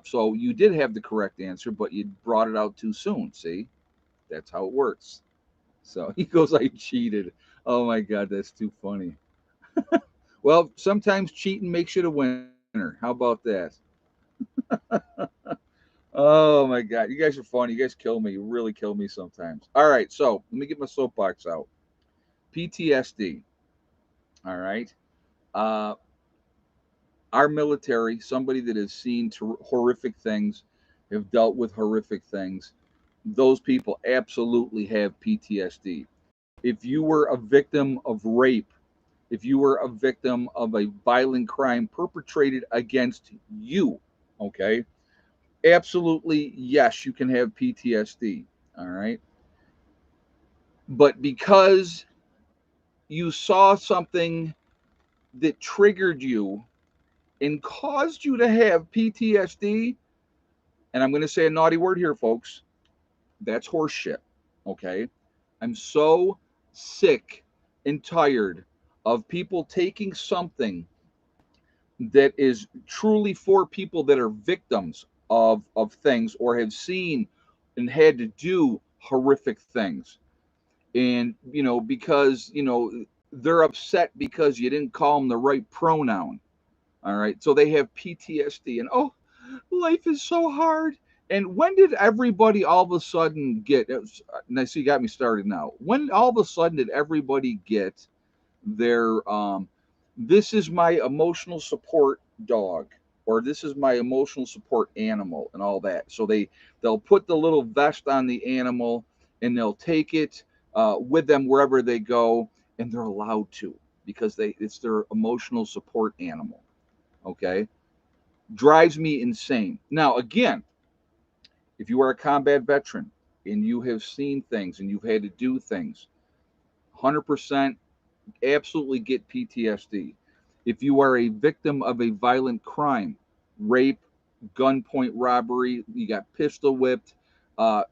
So you did have the correct answer, but you brought it out too soon. See, that's how it works. So he goes, I cheated. Oh my God, that's too funny. Well, sometimes cheating makes you the winner. How about that? Oh my God, you guys are funny. You guys kill me. You really kill me sometimes. All right, so let me get my soapbox out. PTSD. All right. Uh, our military, somebody that has seen horrific things, have dealt with horrific things, those people absolutely have PTSD. If you were a victim of rape, if you were a victim of a violent crime perpetrated against you, okay, absolutely, yes, you can have PTSD. All right. But because you saw something that triggered you and caused you to have PTSD, and I'm going to say a naughty word here, folks. That's horseshit. Okay. I'm so sick and tired of people taking something that is truly for people that are victims of things or have seen and had to do horrific things. And, because, they're upset because you didn't call them the right pronoun. All right. So they have PTSD, and oh, life is so hard. And when did everybody all of a sudden get, and I see you got me started now. When all of a sudden did everybody get their, this is my emotional support dog, or this is my emotional support animal, and all that? So they'll put the little vest on the animal, and they'll take it with them wherever they go, and they're allowed to, because it's their emotional support animal. Okay, drives me insane. Now, again, if you are a combat veteran and you have seen things and you've had to do things, 100% absolutely get PTSD. If you are a victim of a violent crime, rape, gunpoint robbery, you got pistol whipped,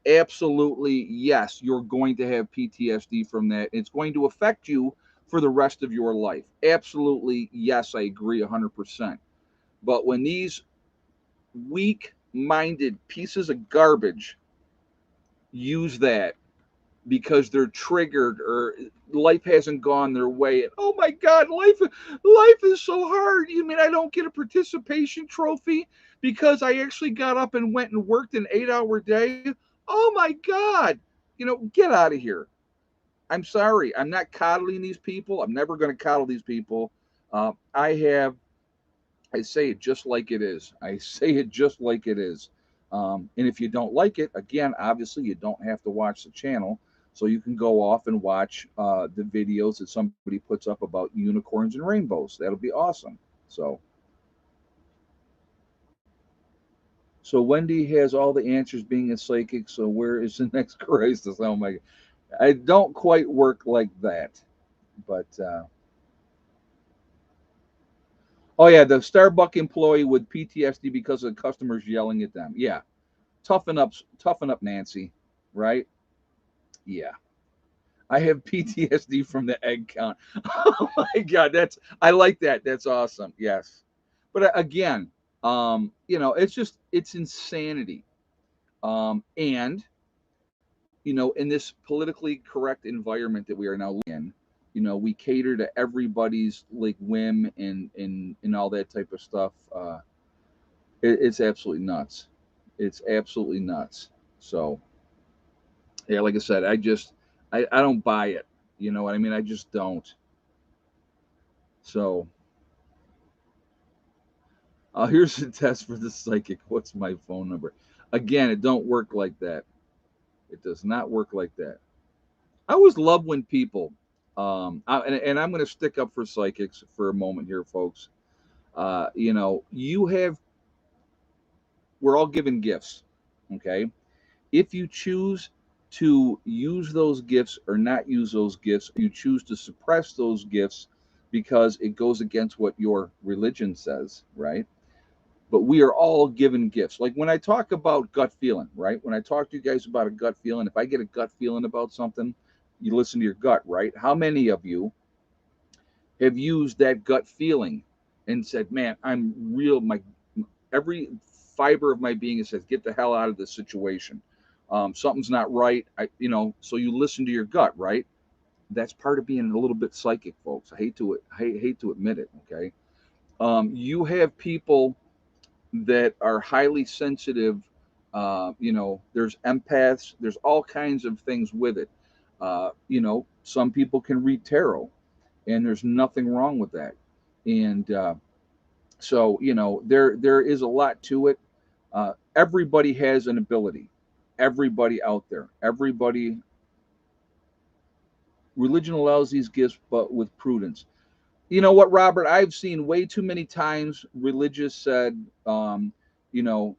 absolutely yes, you're going to have PTSD from that. It's going to affect you for the rest of your life. Absolutely yes, I agree 100%. But when these weak minded pieces of garbage use that because they're triggered, or life hasn't gone their way, and oh my god, life is so hard, you mean I don't get a participation trophy because I actually got up and went and worked an 8-hour day? Oh my god, get out of here. I'm sorry, I'm not coddling these people. I'm never going to coddle these people. I say it just like it is. I say it just like it is. And if you don't like it, again, obviously you don't have to watch the channel. So you can go off and watch the videos that somebody puts up about unicorns and rainbows. That'll be awesome. So, so Wendy has all the answers, being a psychic. So where is the next crisis? Oh my! I don't quite work like that, but oh yeah, the Starbucks employee with PTSD because of the customers yelling at them. Yeah, toughen up, Nancy. Right? Yeah. I have PTSD from the egg count. Oh my god, I like that. That's awesome. Yes. But again, it's insanity. And in this politically correct environment that we are now in, we cater to everybody's like whim and all that type of stuff. It's absolutely nuts. It's absolutely nuts. So yeah, like I said, I don't buy it. You know what I mean? I just don't. So here's a test for the psychic. What's my phone number? Again, it don't work like that. It does not work like that. I always love when people, and I'm going to stick up for psychics for a moment here, folks. You have, we're all given gifts, okay? If you choose to use those gifts or not use those gifts, you choose to suppress those gifts because it goes against what your religion says, right? But we are all given gifts. Like when I talk about gut feeling, right? When I talk to you guys about a gut feeling, if I get a gut feeling about something, you listen to your gut, right? How many of you have used that gut feeling and said, man, I'm real, my every fiber of my being says, get the hell out of this situation. Something's not right. So you listen to your gut, right? That's part of being a little bit psychic, folks. I hate to admit it. Okay. You have people that are highly sensitive. There's empaths. There's all kinds of things with it. Some people can read tarot, and there's nothing wrong with that. And so there is a lot to it. Everybody has an ability. Everybody out there. Everybody. Religion allows these gifts, but with prudence. You know what, Robert? I've seen way too many times religious said, you know,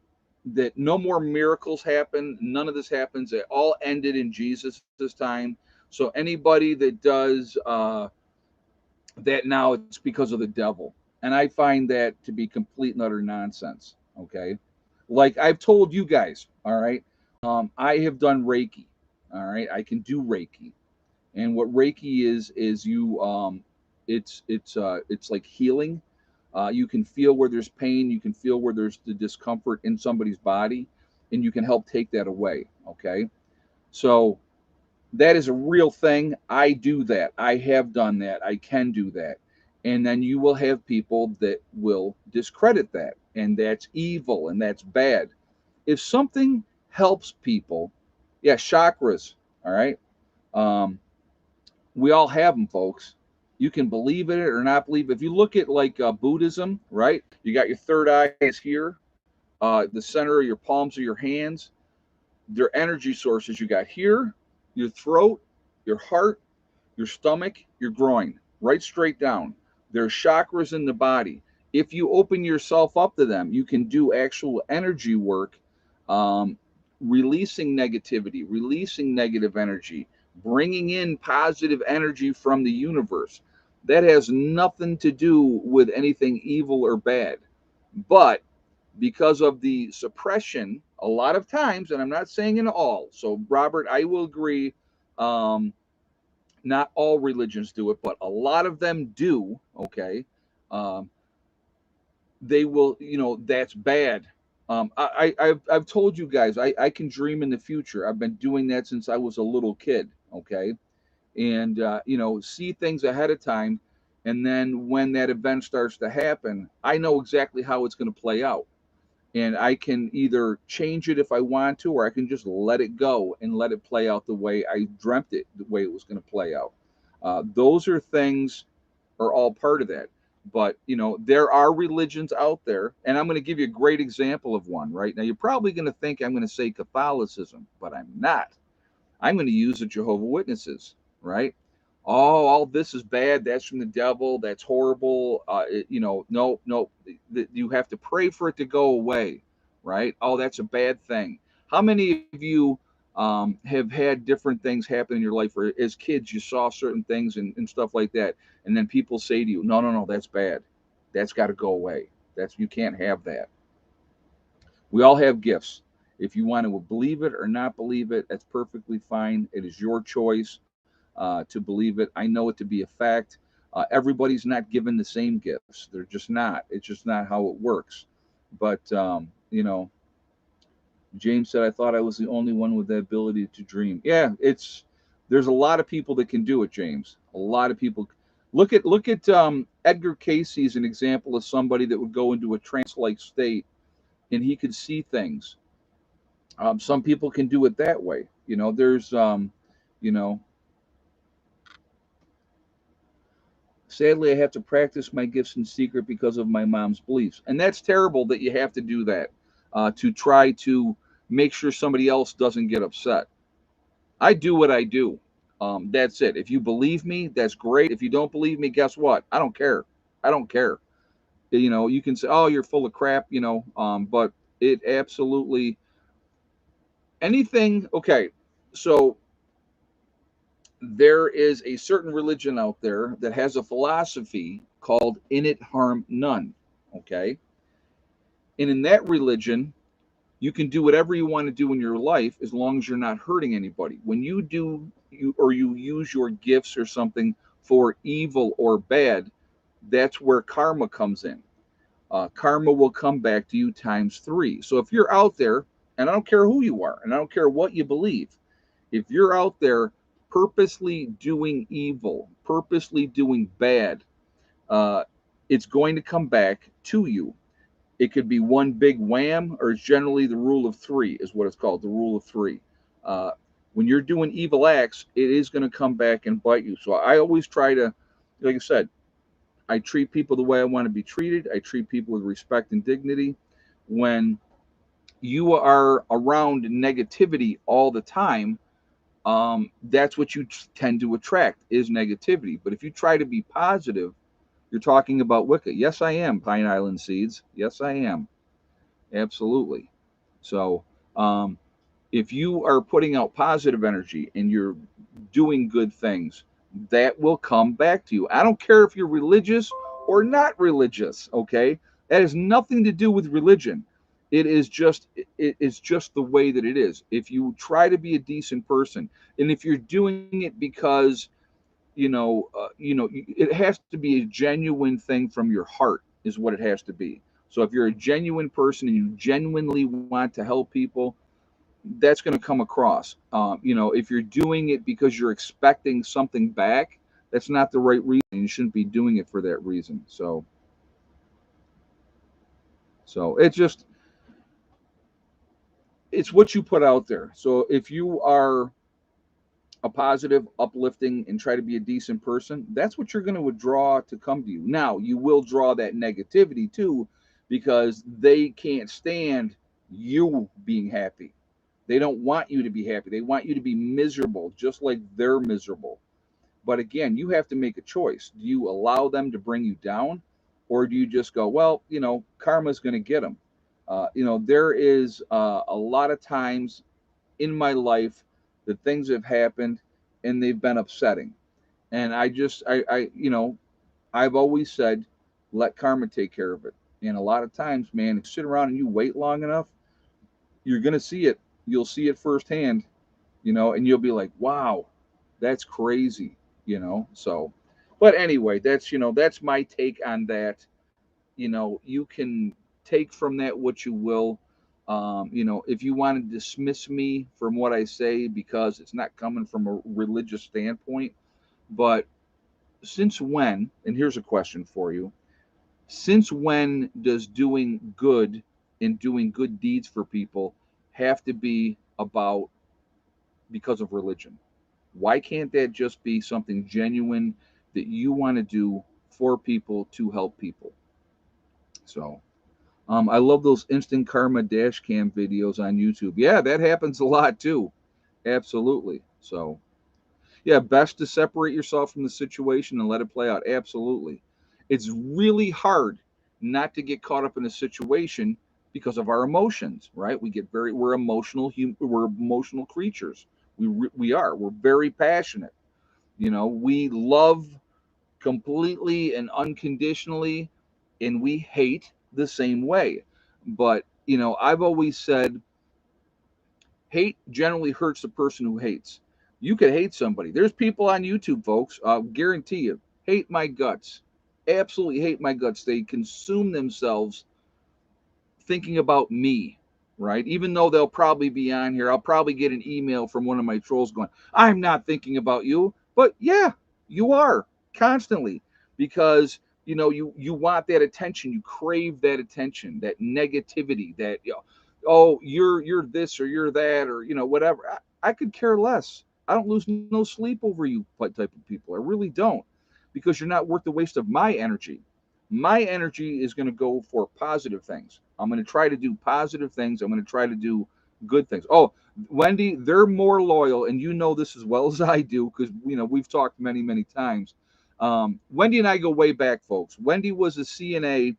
that no more miracles happen. None of this happens. It all ended in Jesus' time. So anybody that does that now, it's because of the devil. And I find that to be complete and utter nonsense. Okay. Like I've told you guys, all right, I have done Reiki. All right. I can do Reiki. And what Reiki is it's like healing. You can feel where there's pain, you can feel where there's the discomfort in somebody's body, and you can help take that away. Okay. So that is a real thing. I do that. I have done that. I can do that. And then you will have people that will discredit that. And that's evil and that's bad. If something helps people, yeah, chakras, all right? Um, we all have them, folks. You can believe it or not believe it. If you look at like Buddhism, right? You got your third eye is here, the center of your palms of your hands. Their energy sources you got here, your throat, your heart, your stomach, your groin, right straight down. There's chakras in the body. If you open yourself up to them, you can do actual energy work, um, releasing negativity, releasing negative energy, bringing in positive energy from the universe. That has nothing to do with anything evil or bad. But because of the suppression, a lot of times, and I'm not saying in all, so Robert, I will agree, um, not all religions do it, but a lot of them do. Okay, um, they will. That's bad. I've told you guys I can dream in the future. I've been doing that since I was a little kid. Okay, and see things ahead of time, and then when that event starts to happen, I know exactly how it's going to play out, and I can either change it if I want to, or I can just let it go and let it play out the way I dreamt it, the way it was going to play out. Those are things are all part of that. But there are religions out there, and I'm going to give you a great example of one. Right now, you're probably going to think I'm going to say Catholicism, but I'm not. I'm going to use the Jehovah Witnesses, right? Oh, all this is bad. That's from the devil. That's horrible. No, no. You have to pray for it to go away, right? Oh, that's a bad thing. How many of you have had different things happen in your life, or as kids you saw certain things and stuff like that, and then people say to you, "No, no, no, that's bad. That's got to go away. That's you can't have that." We all have gifts. If you want to believe it or not believe it, that's perfectly fine. It is your choice to believe it. I know it to be a fact. Everybody's not given the same gifts. They're just not. It's just not how it works. But, James said, I thought I was the only one with the ability to dream. Yeah, there's a lot of people that can do it, James. A lot of people. Look at Edgar Casey as an example of somebody that would go into a trance-like state and he could see things. Some people can do it that way. There's, you know, sadly, I have to practice my gifts in secret because of my mom's beliefs. And that's terrible that you have to do that to try to make sure somebody else doesn't get upset. I do what I do. That's it. If you believe me, that's great. If you don't believe me, guess what? I don't care. I don't care. You can say, oh, you're full of crap, but it absolutely anything. Okay. So there is a certain religion out there that has a philosophy called in it harm none. Okay. And in that religion, you can do whatever you want to do in your life as long as you're not hurting anybody. When you use your gifts or something for evil or bad, that's where karma comes in. Karma will come back to you times three. So if you're out there, and I don't care who you are, and I don't care what you believe, if you're out there purposely doing evil, purposely doing bad, uh, it's going to come back to you. It could be one big wham, or it's generally the rule of three, is what it's called, the rule of three. Uh, when you're doing evil acts, it is going to come back and bite you. So I always try to, like I said, I treat people the way I want to be treated. I treat people with respect and dignity. When you are around negativity all the time, that's what you tend to attract is negativity. But if you try to be positive, you're talking about Wicca. Yes, I am, Pine Island Seeds. Yes, I am. Absolutely. So, um, if you are putting out positive energy and you're doing good things, that will come back to you. I don't care if you're religious or not religious, okay? That has nothing to do with religion. It is just the way that it is. If you try to be a decent person, and if you're doing it because it has to be a genuine thing from your heart, is what it has to be. So if you're a genuine person and you genuinely want to help people, that's going to come across. If you're doing it because you're expecting something back, that's not the right reason. You shouldn't be doing it for that reason. So it's what you put out there. So if you are a positive, uplifting, and try to be a decent person, that's what you're going to draw to come to you. Now, you will draw that negativity too, because they can't stand you being happy. They don't want you to be happy. They want you to be miserable, just like they're miserable. But again, you have to make a choice. Do you allow them to bring you down, or do you just go, well, karma's going to get them? There is a lot of times in my life that things have happened and they've been upsetting. And I've always said, let karma take care of it. And a lot of times, man, if you sit around and you wait long enough, you're going to see it. You'll see it firsthand, and you'll be like, wow, that's crazy, So, but anyway, that's my take on that. You can take from that what you will. If you want to dismiss me from what I say because it's not coming from a religious standpoint, but since when, and here's a question for you, since when does doing good and doing good deeds for people have to be about because of religion? Why can't that just be something genuine that you want to do for people to help people? So, I love those instant karma dash cam videos on YouTube. Yeah, that happens a lot too. Absolutely. So, yeah, best to separate yourself from the situation and let it play out. Absolutely. It's really hard not to get caught up in a situation because of our emotions, right? We're we're emotional creatures. We're very passionate. We love completely and unconditionally, and we hate the same way. But, I've always said hate generally hurts the person who hates. You could hate somebody. There's people on YouTube, folks, I'll guarantee you, hate my guts. Absolutely hate my guts. They consume themselves thinking about me, right? Even though they'll probably be on here, I'll probably get an email from one of my trolls going, I'm not thinking about you. But yeah, you are constantly because you want that attention, you crave that attention, that negativity, that oh, you're this or you're that or whatever. I could care less. I don't lose no sleep over you type of people. I really don't, because you're not worth the waste of my energy. My energy is going to go for positive things. I'm going to try to do positive things. I'm going to try to do good things. Oh, Wendy, they're more loyal, and you know this as well as I do because we've talked many, many times. Wendy and I go way back, folks. Wendy was a CNA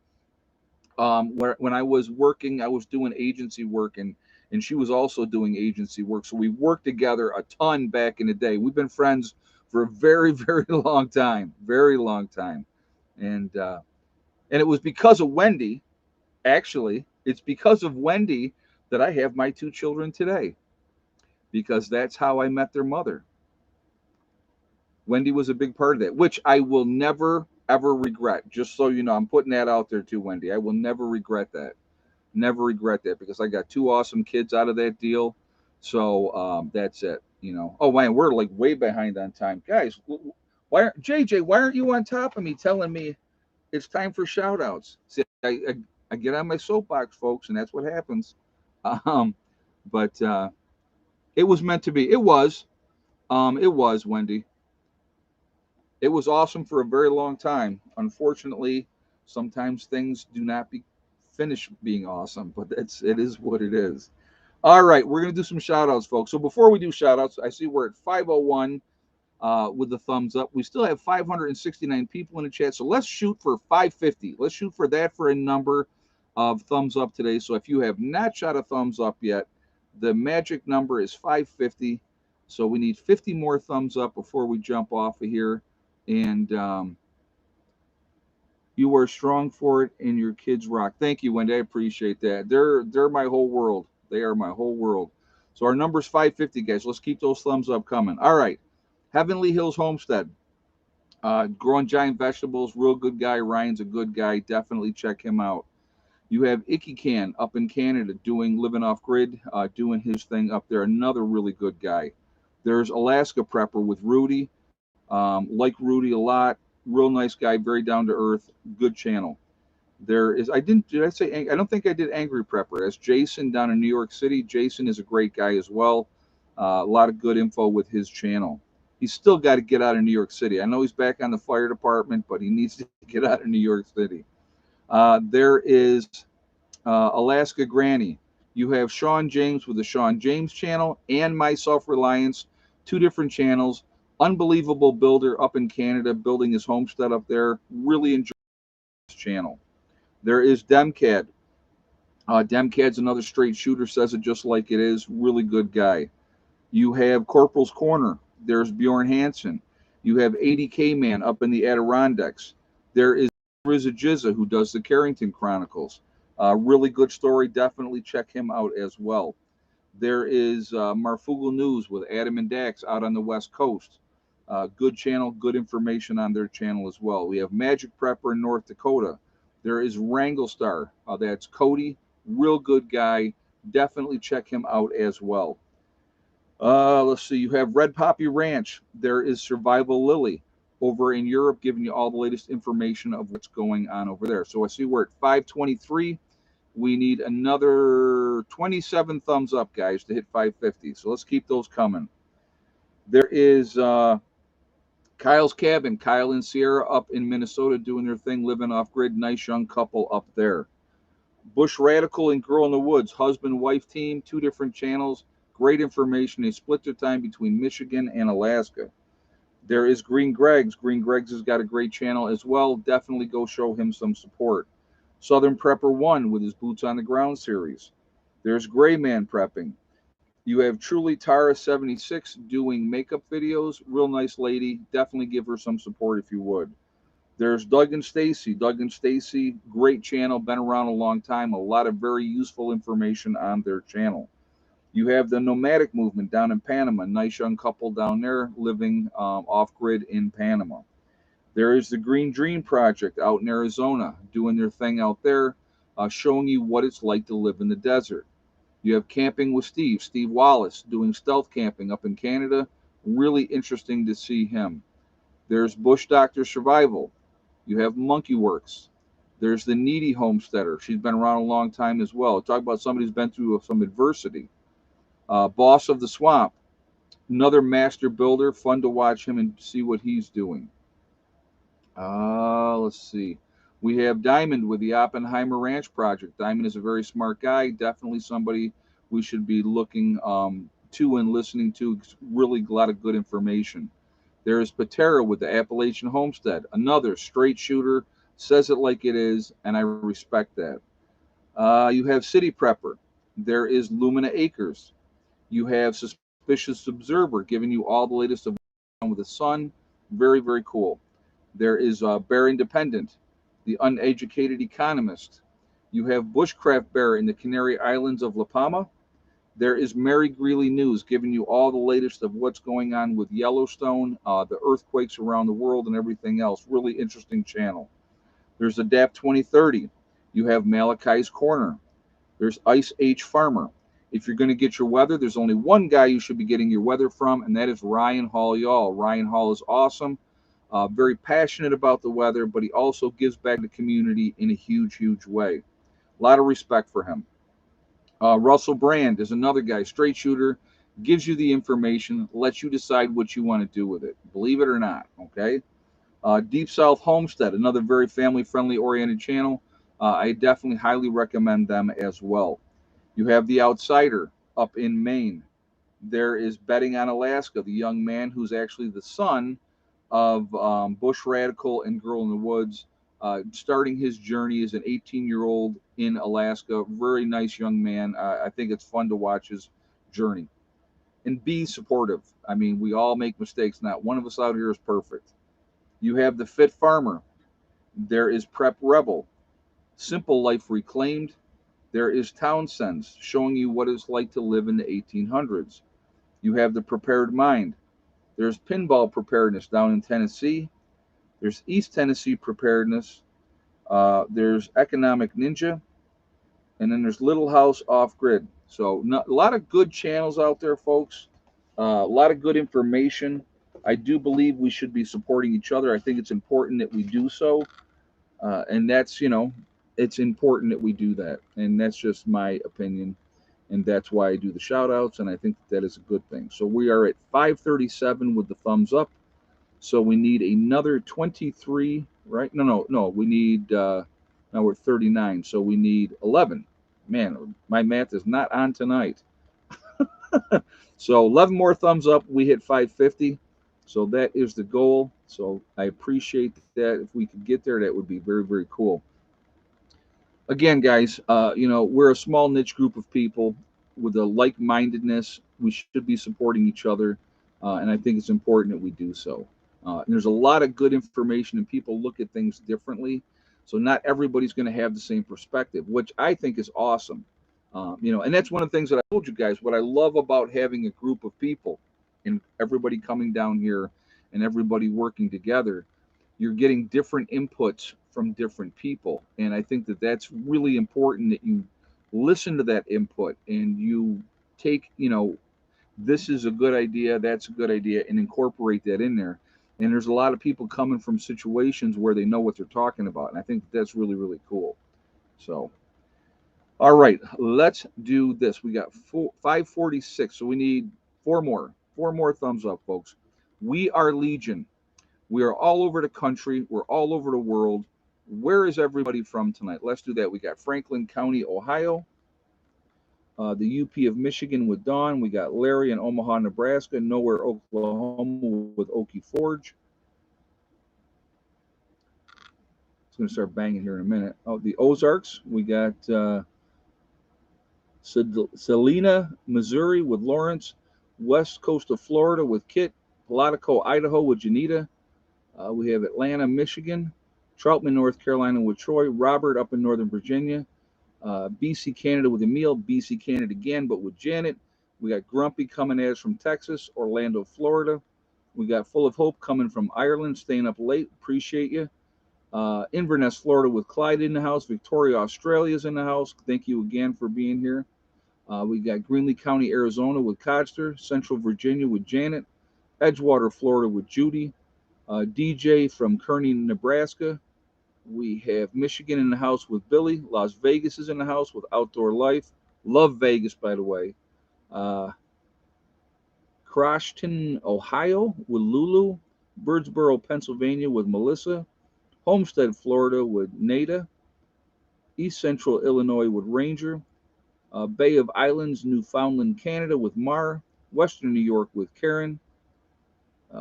when I was working. I was doing agency work, and she was also doing agency work. So we worked together a ton back in the day. We've been friends for a very, very very long time, and it was because of Wendy. Actually, it's because of Wendy that I have my two children today, because that's how I met their mother. Wendy was a big part of that, which I will never, ever regret. Just so you know, I'm putting that out there too, Wendy. I will never regret that. Never regret that, because I got two awesome kids out of that deal. So that's it. Oh, man, we're like way behind on time. Guys, JJ, why aren't you on top of me telling me it's time for shout outs? See, I get on my soapbox, folks, and that's what happens. Um, but it was meant to be. It was, Wendy. It was awesome for a very long time. Unfortunately, sometimes things do not finish being awesome, but it is what it is. All right, we're going to do some shout outs, folks. So before we do shout outs, I see we're at 501 with the thumbs up. We still have 569 people in the chat. So let's shoot for 550. Let's shoot for that for a number of thumbs up today. So if you have not shot a thumbs up yet, the magic number is 550. So we need 50 more thumbs up before we jump off of here. And you are strong for it, and your kids rock. Thank you, Wendy. I appreciate that. They're my whole world. They are my whole world. So our number's 550, guys. Let's keep those thumbs up coming. All right. Heavenly Hills Homestead. Growing giant vegetables. Real good guy. Ryan's a good guy. Definitely check him out. You have Icky Can up in Canada doing living off grid, doing his thing up there. Another really good guy. There's Alaska Prepper with Rudy. Like Rudy a lot. Real nice guy, very down to earth. Good channel. There is I didn't did I say I don't think I did Angry Prepper. That's Jason down in New York City. Jason is a great guy as well. A lot of good info with his channel. He's still got to get out of New York City. I know he's back on the fire department, but he needs to get out of New York City. There is Alaska Granny. You have Sean James with the Sean James channel and My Self Reliance, two different channels. Unbelievable builder up in Canada, building his homestead up there. Really enjoy this channel. There is Demcad. Demcad's another straight shooter, says it just like it is. Really good guy. You have Corporal's Corner. There's Bjorn Hansen. You have 80K Man up in the Adirondacks. There is Rizza Jizza, who does the Carrington Chronicles. Really good story. Definitely check him out as well. There is Marfugal News with Adam and Dax out on the West Coast. Good channel, good information on their channel as well. We have Magic Prepper in North Dakota. There is Wranglestar. That's Cody. Real good guy. Definitely check him out as well. Let's see. You have Red Poppy Ranch. There is Survival Lily over in Europe, giving you all the latest information of what's going on over there. So I see we're at 523. We need another 27 thumbs up, guys, to hit 550. So let's keep those coming. There is Kyle's Cabin. Kyle and Sierra up in Minnesota doing their thing, living off grid. Nice young couple up there. Bush Radical and Girl in the Woods, husband-wife team, two different channels. Great information. They split their time between Michigan and Alaska. There is Green Greg's. Green Greg's has got a great channel as well. Definitely go show him some support. Southern Prepper 1 with his Boots on the Ground series. There's Gray Man Prepping. You have Truly Tara 76 doing makeup videos. Real nice lady. Definitely give her some support if you would. There's Doug and Stacy. Doug and Stacy, great channel, been around a long time. A lot of very useful information on their channel. You have the Nomadic Movement down in Panama. Nice young couple down there living off-grid in Panama. There is the Green Dream Project out in Arizona, doing their thing out there, showing you what it's like to live in the desert. You have Camping with Steve, Steve Wallace, doing stealth camping up in Canada. Really interesting to see him. There's Bush Doctor Survival. You have Monkey Works. There's the Needy Homesteader. She's been around a long time as well. Talk about somebody who's been through some adversity. Boss of the Swamp, another master builder. Fun to watch him and see what he's doing. Let's see. We have Diamond with the Oppenheimer Ranch Project. Diamond is a very smart guy. Definitely somebody we should be looking to and listening to. Really a lot of good information. There is Patera with the Appalachian Homestead. Another straight shooter. Says it like it is, and I respect that. You have City Prepper. There is Lumina Acres. You have Suspicious Observer giving you all the latest of with the sun. Very, very cool. There is Bear Independent, the Uneducated Economist. You have Bushcraft Bear in the Canary Islands of La Palma. There is Mary Greeley News giving you all the latest of what's going on with Yellowstone, the earthquakes around the world, and everything else. Really interesting channel. There's Adapt 2030. You have Malachi's Corner. There's Ice H Farmer. If you're going to get your weather, there's only one guy you should be getting your weather from, and that is Ryan Hall Y'all. Ryan Hall is awesome. Very passionate about the weather, but he also gives back to the community in a huge, huge way. A lot of respect for him. Russell Brand is another guy, straight shooter, gives you the information, lets you decide what you want to do with it. Believe it or not, okay? Deep South Homestead, another very family-friendly oriented channel. I definitely highly recommend them as well. You have The Outsider up in Maine. There is Betting on Alaska, the young man who's actually the son of Bush Radical and Girl in the Woods, starting his journey as an 18-year-old in Alaska. Very nice young man. I think it's fun to watch his journey. And be supportive. I mean, we all make mistakes. Not one of us out here is perfect. You have The Fit Farmer. There is Prep Rebel. Simple Life Reclaimed. There is Townsend's, showing you what it's like to live in the 1800s. You have The Prepared Mind. There's Pinball Preparedness down in Tennessee. There's East Tennessee Preparedness. There's Economic Ninja. and then there's Little House Off Grid. So a lot of good channels out there, folks. A lot of good information. I do believe we should be supporting each other. I think it's important that we do so, and that's it's important that we do that, and that's just my opinion, and that's why I do the shout outs, and I think that is a good thing. So we are at 537 with the thumbs up. So we need another 23, right? No. We need now we're 39, so we need 11. Man, my math is not on tonight. So 11 more thumbs up, we hit 550. So that is the goal. So I appreciate that. If we could get there, that would be very, very cool. Again, guys, we're a small niche group of people with a like-mindedness. We should be supporting each other, and I think it's important that we do so. And there's a lot of good information, and people look at things differently. So not everybody's going to have the same perspective, which I think is awesome. And that's one of the things that I told you guys. What I love about having a group of people and everybody coming down here and everybody working together, you're getting different inputs from different people, and I think that that's really important that you listen to that input and you take this is a good idea, that's a good idea, and incorporate that in there. And there's a lot of people coming from situations where they know what they're talking about, and I think that's really, really cool. So all right, let's do this. We got 546, so we need four more thumbs up, folks. We are Legion. We are all over the country. We're all over the world. Where is everybody from tonight? Let's do that. We got Franklin County, Ohio, the UP of Michigan with Dawn. We got Larry in Omaha, Nebraska, Nowhere, Oklahoma with Okie Forge. It's going to start banging here in a minute. Oh, the Ozarks. We got Salina, Missouri with Lawrence, West Coast of Florida with Kit, Palaco, Idaho with Janita. We have Atlanta, Michigan, Troutman, North Carolina with Troy, Robert up in Northern Virginia, BC, Canada with Emil, BC, Canada again, but with Janet. We got Grumpy coming at us from Texas, Orlando, Florida. We got Full of Hope coming from Ireland, staying up late. Appreciate you. Inverness, Florida with Clyde in the house. Victoria, Australia's in the house. Thank you again for being here. We got Greenlee County, Arizona with Codster, Central Virginia with Janet, Edgewater, Florida with Judy, DJ from Kearney, Nebraska. We have Michigan in the house with Billy. Las Vegas is in the house with Outdoor Life. Love Vegas, by the way. Crashton, Ohio with Lulu. Birdsboro, Pennsylvania with Melissa. Homestead, Florida with Nada. East Central Illinois with Ranger. Bay of Islands, Newfoundland, Canada with Mar. Western New York with Karen.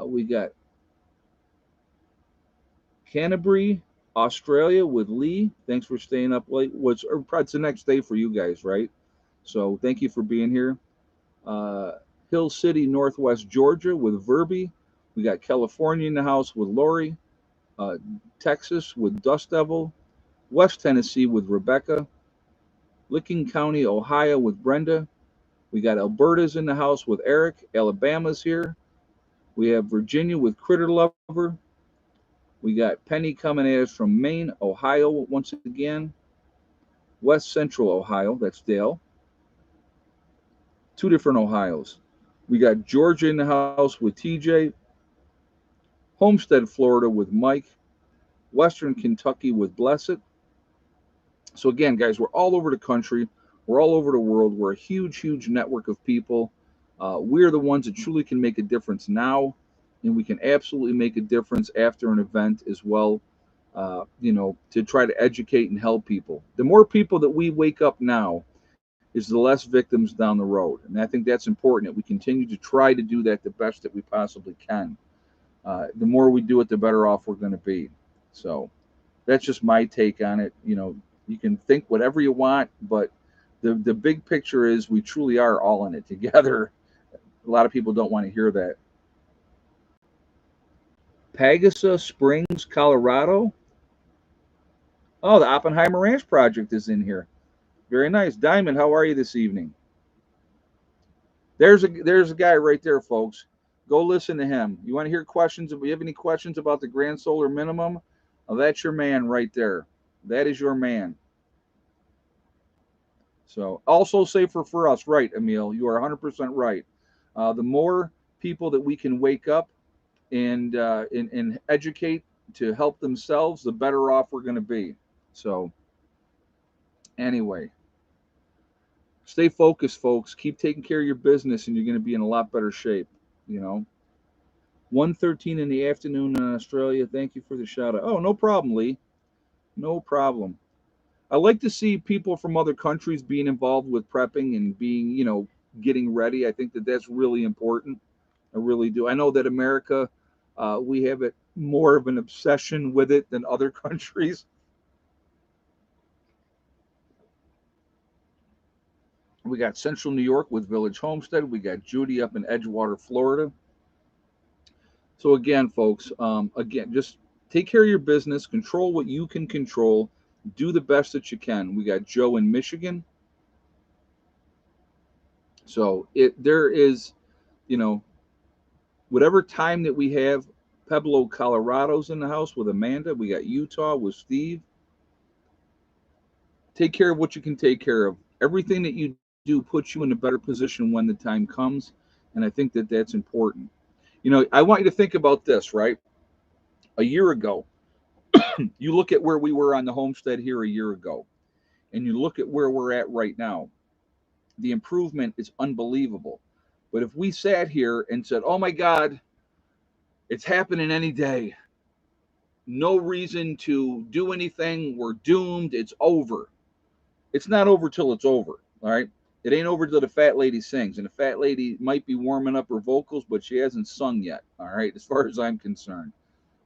We got Canterbury, Australia with Lee. Thanks for staying up late. It's the next day for you guys, right? So thank you for being here. Hill City, Northwest Georgia with Verby. We got California in the house with Lori. Texas with Dust Devil. West Tennessee with Rebecca. Licking County, Ohio with Brenda. We got Alberta's in the house with Eric. Alabama's here. We have Virginia with Critter Lover. We got Penny coming at us from Maine, Ohio once again. West Central Ohio, that's Dale. Two different Ohios. We got Georgia in the house with TJ. Homestead, Florida with Mike. Western Kentucky with Blessed. So again, guys, we're all over the country. We're all over the world. We're a huge, huge network of people. We're the ones that truly can make a difference now, and we can absolutely make a difference after an event as well, to try to educate and help people. The more people that we wake up now is the less victims down the road. And I think that's important that we continue to try to do that the best that we possibly can. The more we do it, the better off we're going to be. So that's just my take on it. You can think whatever you want, but the big picture is we truly are all in it together. A lot of people don't want to hear that. Pagasa Springs, Colorado. Oh, the Oppenheimer Ranch Project is in here. Very nice. Diamond, how are you this evening? There's a guy right there, folks. Go listen to him. You want to hear questions? If you have any questions about the Grand Solar Minimum, that's your man right there. That is your man. So also safer for us, right, Emil? You are 100% right. The more people that we can wake up and educate to help themselves, the better off we're going to be. So anyway, stay focused, folks. Keep taking care of your business, and you're going to be in a lot better shape. You know, 1:13 in the afternoon in Australia. Thank you for the shout out. Oh, no problem, Lee. No problem. I like to see people from other countries being involved with prepping and being, getting ready. I think that that's really important. I really do. I know that America, we have it more of an obsession with it than other countries. We got Central New York with Village Homestead. We got Judy up in Edgewater, Florida. So again, folks, again, just take care of your business, control what you can control, do the best that you can. We got Joe in Michigan. So there is, you know, whatever time that we have. Pueblo, Colorado's in the house with Amanda. We got Utah with Steve. Take care of what you can take care of. Everything that you do puts you in a better position when the time comes. And I think that that's important. I want you to think about this, right? A year ago, you look at where we were on the homestead here a year ago, and you look at where we're at right now. The improvement is unbelievable. But if we sat here and said, oh my God, it's happening any day, no reason to do anything, we're doomed, it's over. It's not over till it's over, all right? It ain't over till the fat lady sings. And the fat lady might be warming up her vocals, but she hasn't sung yet, all right, as far as I'm concerned.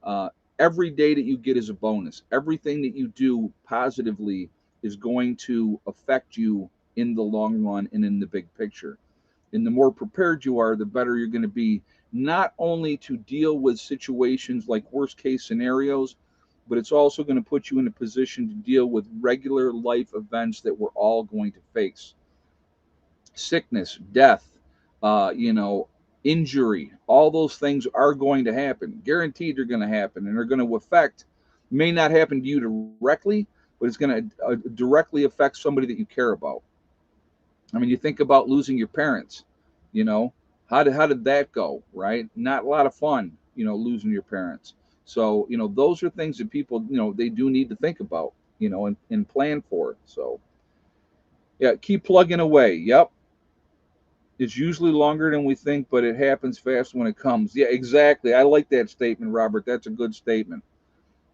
Uh, every day that you get is a bonus. Everything that you do positively is going to affect you in the long run and in the big picture. And the more prepared you are, the better you're going to be, not only to deal with situations like worst case scenarios, but it's also going to put you in a position to deal with regular life events that we're all going to face. Sickness, death, injury, all those things are going to happen. Guaranteed they're going to happen, and they're going to affect, may not happen to you directly, but it's going to directly affect somebody that you care about. I mean, you think about losing your parents, you know, how did that go, right? Not a lot of fun, losing your parents. So, those are things that people, they do need to think about, and plan for. So, yeah, keep plugging away. Yep. It's usually longer than we think, but it happens fast when it comes. Yeah, exactly. I like that statement, Robert. That's a good statement.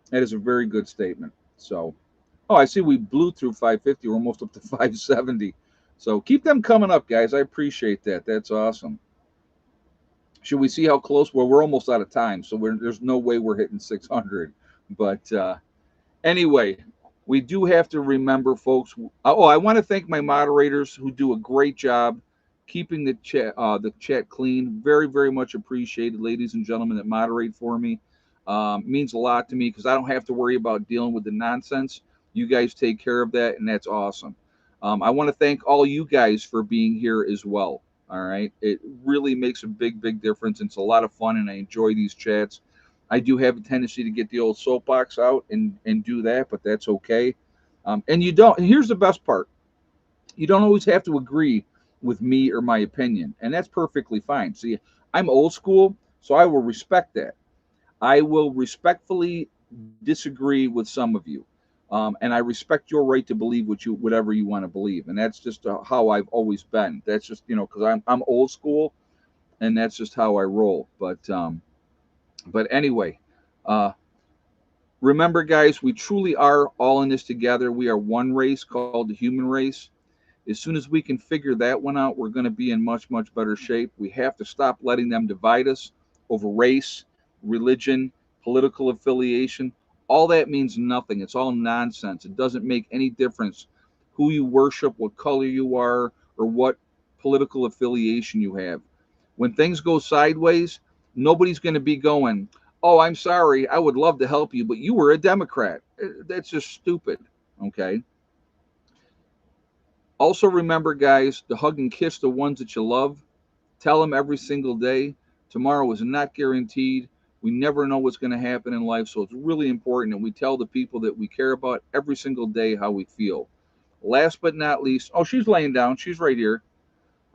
That is a very good statement. So, oh, I see we blew through 550. We're almost up to 570. So keep them coming up, guys. I appreciate that. That's awesome. Should we see how close? Well, we're almost out of time, so there's no way we're hitting 600. But anyway, we do have to remember, folks. Oh, I want to thank my moderators who do a great job keeping the chat clean. Very, very much appreciated, ladies and gentlemen that moderate for me. Means a lot to me because I don't have to worry about dealing with the nonsense. You guys take care of that, and that's awesome. I want to thank all you guys for being here as well. All right. It really makes a big, big difference. It's a lot of fun, and I enjoy these chats. I do have a tendency to get the old soapbox out and do that, but that's okay. And you don't. And here's the best part: you don't always have to agree with me or my opinion, and that's perfectly fine. See, I'm old school, so I will respect that. I will respectfully disagree with some of you, and I respect your right to believe whatever you want to believe, and that's just how I've always been. That's just because I'm old school, and that's just how I roll. But anyway, uh, remember, guys, we truly are all in this together. We are one race called the human race. As soon as we can figure that one out, we're going to be in much, much better shape. We have to stop letting them divide us over race, religion, political affiliation. All that means nothing. It's all nonsense. It doesn't make any difference who you worship, what color you are, or what political affiliation you have. When things go sideways, nobody's going to be going, oh, I'm sorry, I would love to help you, but you were a Democrat. That's just stupid. Okay. Also, remember, guys, to hug and kiss the ones that you love. Tell them every single day. Tomorrow is not guaranteed. We never know what's going to happen in life. So it's really important that we tell the people that we care about every single day how we feel. last but not least, oh, she's laying down. She's right here.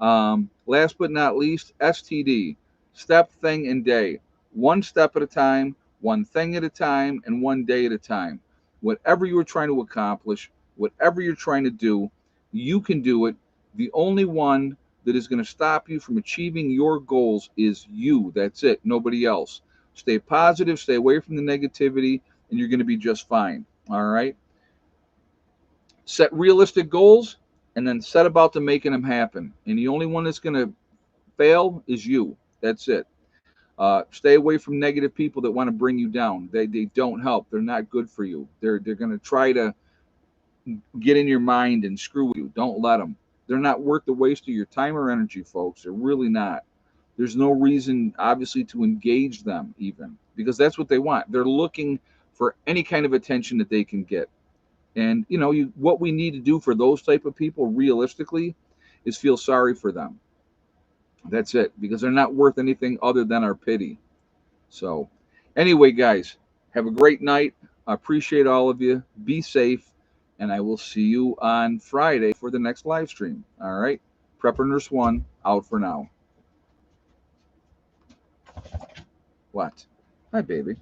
Last but not least, STD, step, thing, and day. One step at a time, one thing at a time, and one day at a time. Whatever you're trying to accomplish, whatever you're trying to do, you can do it. The only one that is going to stop you from achieving your goals is you. That's it, nobody else. Stay positive, stay away from the negativity, and you're going to be just fine. All right? Set realistic goals and then set about to making them happen. And the only one that's going to fail is you. That's it. Stay away from negative people that want to bring you down. They don't help. They're not good for you. They're going to try to get in your mind and screw with you. Don't let them. They're not worth the waste of your time or energy, folks. They're really not. There's no reason, obviously, to engage them even because that's what they want. They're looking for any kind of attention that they can get. And what we need to do for those type of people, realistically, is feel sorry for them. That's it, because they're not worth anything other than our pity. So, anyway, guys, have a great night. I appreciate all of you. Be safe, and I will see you on Friday for the next live stream. All right, Prepper Nurse One out for now. What? Hi, baby.